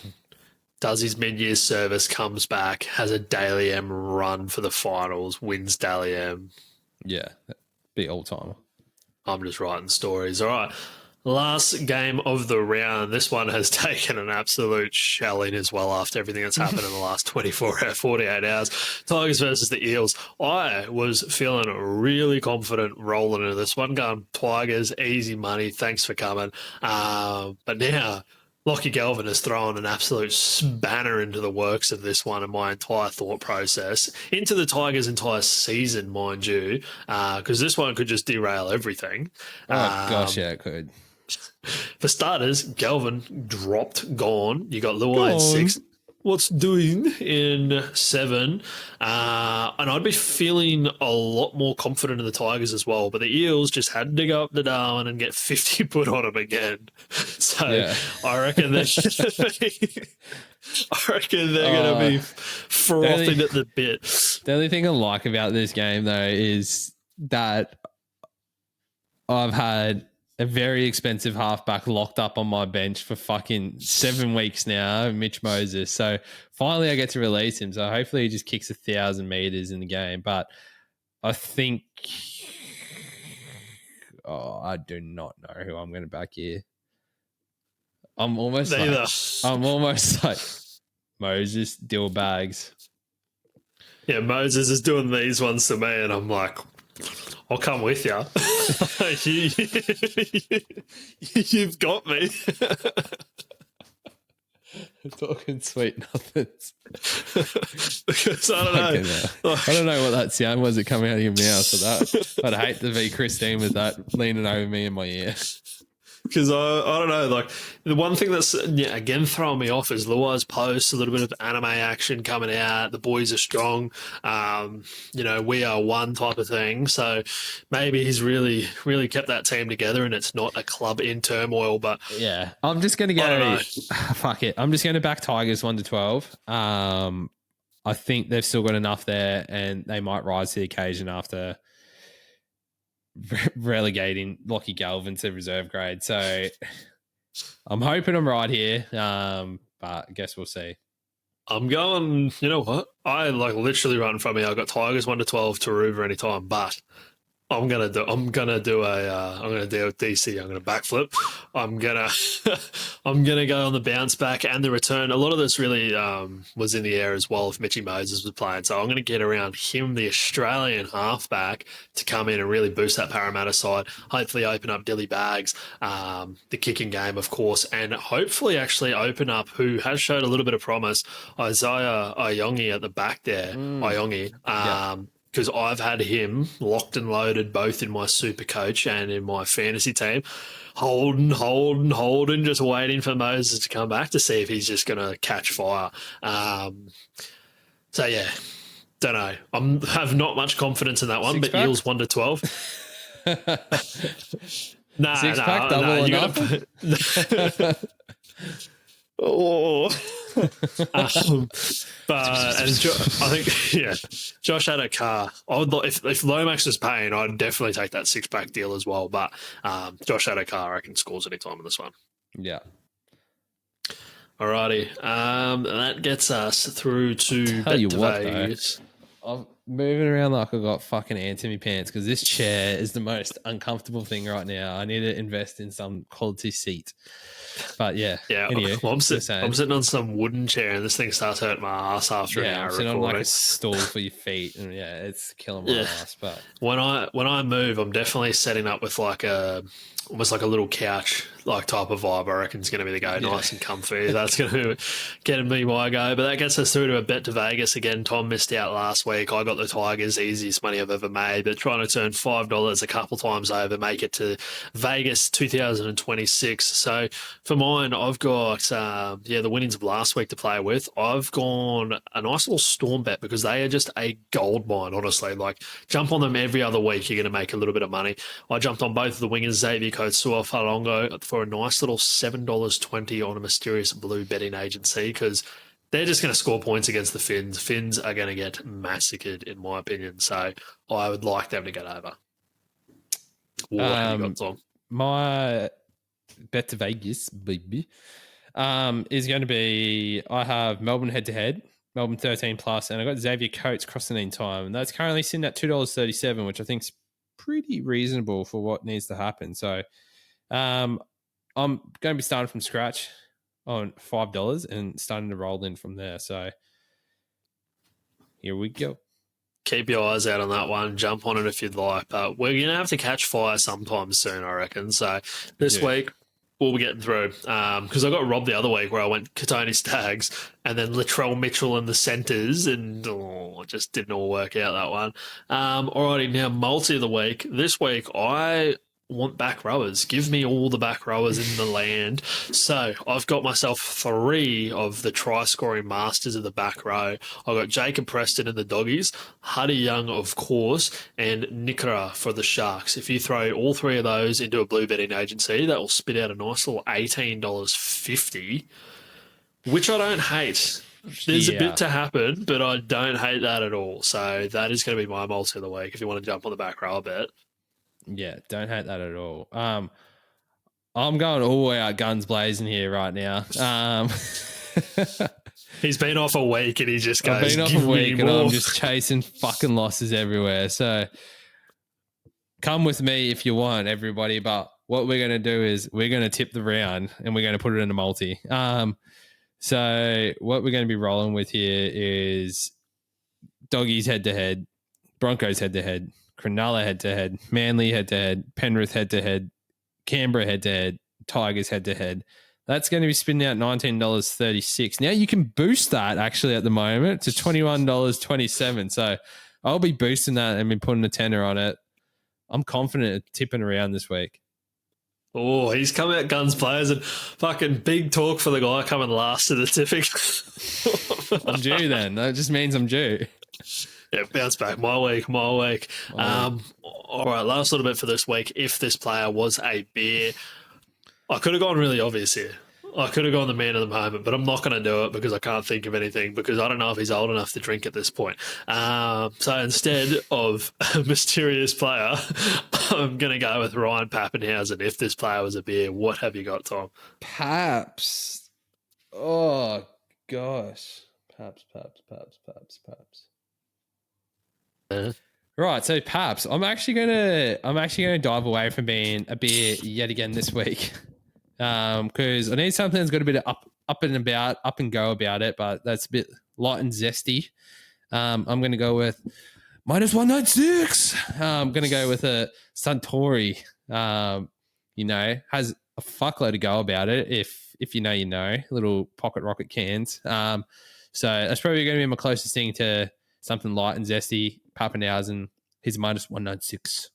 does his mid-year service, comes back, has a Daily M run for the finals, wins Daily M. Yeah. Be all-timer. I'm just writing stories. All right. Last game of the round. This one has taken an absolute shelling as well after everything that's happened in the last 48 hours. Tigers versus the Eels. I was feeling really confident rolling into this one, going Tigers, easy money, thanks for coming. But now Lachie Galvin has thrown an absolute spanner into the works of this one and my entire thought process, into the Tigers' entire season, mind you, because this one could just derail everything. Oh, gosh, yeah, it could. For starters, Galvin gone. You got Luai in 6. What's doing in 7? And I'd be feeling a lot more confident in the Tigers as well. But the Eels just had to go up to Darwin and get 50 put on them again. So yeah. I reckon they're going to be frothing at the bit. The only thing I like about this game, though, is that I've had a very expensive halfback locked up on my bench for fucking 7 weeks now, Mitch Moses. So finally I get to release him. So hopefully he just kicks 1,000 meters in the game. But I think, I do not know who I'm going to back here. I'm almost like Moses, deal bags. Yeah, Moses is doing these ones to me and I'm like, I'll come with you. You've got me. Talking sweet nothings. Because I don't know. I don't know what that sound was that coming out of your mouth. For that, I'd hate to be Christine with that leaning over me in my ear. Because I don't know, like the one thing that's again throwing me off is Luai's post, a little bit of anime action coming out. The boys are strong, we are one type of thing. So maybe he's really, really kept that team together, and it's not a club in turmoil. But yeah, I'm just going to go. Fuck it, I'm just going to back Tigers 1-12. I think they've still got enough there, and they might rise to the occasion after relegating Lachie Galvin to reserve grade. So I'm hoping I'm right here, but I guess we'll see. I'm going, you know what? I literally right in front of me. I got Tigers 1-12 to Aruba anytime, but I'm gonna do DC. I'm gonna backflip. I'm gonna go on the bounce back and the return. A lot of this really was in the air as well if Mitchy Moses was playing. So I'm gonna get around him, the Australian halfback, to come in and really boost that Parramatta side. Hopefully open up Dilly Bags, the kicking game, of course, and hopefully actually open up who has showed a little bit of promise, Isaiah Iongi at the back there. Iongi. Because I've had him locked and loaded both in my super coach and in my fantasy team. Holding, just waiting for Moses to come back to see if he's just going to catch fire. So, yeah, don't know. I have not much confidence in that one, but Eels 1-12. Six-pack, double enough? Oh, but I think Josh had a car. I would if Lomax was paying, I'd definitely take that 6-pack deal as well. But Josh had a car. I reckon scores any time in this one. Yeah. Alrighty. That gets us through to Vegas. I'm moving around like I've got fucking ants in my pants because this chair is the most uncomfortable thing right now. I need to invest in some quality seat. But yeah. Anyway, well, I'm sitting on some wooden chair and this thing starts hurting my ass after an hour. I'm sitting on like a stool for your feet, and it's killing my ass. But when I move, I'm definitely setting up with almost like a little couch type of vibe. I reckon is going to be the go. Nice and comfy. That's going to get me my go. But that gets us through to a bet to Vegas again. Tom missed out last week. I got the Tigers, easiest money I've ever made. But trying to turn $5 a couple times over, make it to Vegas 2026. So for mine, I've got the winnings of last week to play with. I've gone a nice little Storm bet because they are just a gold mine. Honestly, jump on them every other week. You're going to make a little bit of money. I jumped on both of the wingers, Xavier Coatsua Falongo, for a nice little $7.20 on a mysterious blue betting agency because they're just going to score points against the Finns. Finns are going to get massacred, in my opinion. So I would like them to get over. What have you got, Tom? My bet to Vegas, baby, is going to be I have Melbourne head-to-head, Melbourne 13+, and I got Xavier Coates crossing in time. And that's currently sitting at $2.37, which I think is pretty reasonable for what needs to happen. So I'm going to be starting from scratch on $5 and starting to roll in from there. So here we go. Keep your eyes out on that one. Jump on it if you'd like. But we're going to have to catch fire sometime soon, I reckon. So this week, we'll be getting through. Because I got robbed the other week where I went Katoni Stags and then Latrell Mitchell in the centres, and it just didn't all work out, that one. Alrighty, now multi of the week. This week, I want back rowers. Give me all the back rowers in the land. So I've got myself 3 of the try-scoring masters of the back row. I've got Jacob Preston in the Doggies, Huddy Young, of course, and Nikora for the Sharks. If you throw all 3 of those into a blue betting agency, that will spit out a nice little $18.50, which I don't hate. There's a bit to happen, but I don't hate that at all. So that is going to be my multi of the week if you want to jump on the back row a bit. Yeah, don't hate that at all. I'm going all out guns blazing here right now. He's been off a week and he just goes, I've been off a week and I'm just chasing fucking losses everywhere. So come with me if you want, everybody. But what we're going to do is we're going to tip the round and we're going to put it in a multi. So what we're going to be rolling with here is Doggies head-to-head, Broncos head-to-head, Cronulla head-to-head, Manly head-to-head, Penrith head-to-head, Canberra head-to-head, Tigers head-to-head. That's going to be spinning out $19.36. Now you can boost that actually at the moment to $21.27. So I'll be boosting that and be putting a tenner on it. I'm confident at tipping around this week. Oh, he's come out guns players and fucking big talk for the guy coming last to the tipping. I'm due then. That just means I'm due. Yeah, bounce back. My week. All right, last little bit for this week. If this player was a beer, I could have gone really obvious here. I could have gone the man of the moment, but I'm not going to do it because I can't think of anything because I don't know if he's old enough to drink at this point. So instead of a mysterious player, I'm going to go with Ryan Pappenhausen. If this player was a beer, what have you got, Tom? Paps. Oh, gosh. Paps. Right, so Paps, I'm actually gonna dive away from being a beer yet again this week, because I need something that's got a bit of up and go about it, but that's a bit light and zesty. I'm gonna go with -196. I'm gonna go with a Suntory. Has a fuckload to go about it. If you know, little pocket rocket cans. So that's probably going to be my closest thing to something light and zesty. Pappenhausen, he's -196.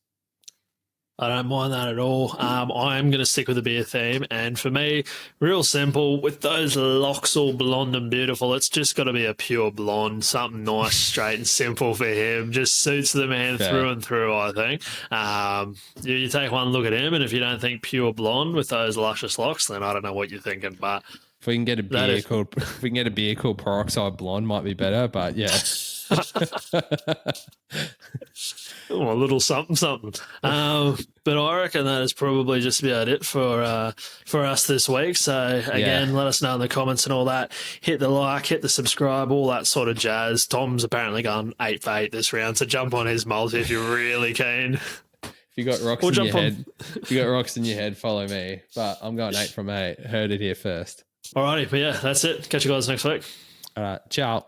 I don't mind that at all. I'm going to stick with the beer theme. And for me, real simple, with those locks all blonde and beautiful, it's just got to be a pure blonde, something nice, straight and simple for him. Just suits the man through and through, I think. You take one look at him, and if you don't think pure blonde with those luscious locks, then I don't know what you're thinking. But if we can get a beer called Peroxide Blonde, might be better. But yeah. A little something. But I reckon that is probably just about it for us this week. So again, let us know in the comments and all that. Hit the like, hit the subscribe, all that sort of jazz. Tom's apparently gone 8 for 8 this round, so jump on his multi if you're really keen. If you got rocks in your head, follow me. But I'm going 8 from 8. Heard it here first. Alrighty, but yeah, that's it. Catch you guys next week. All right, ciao.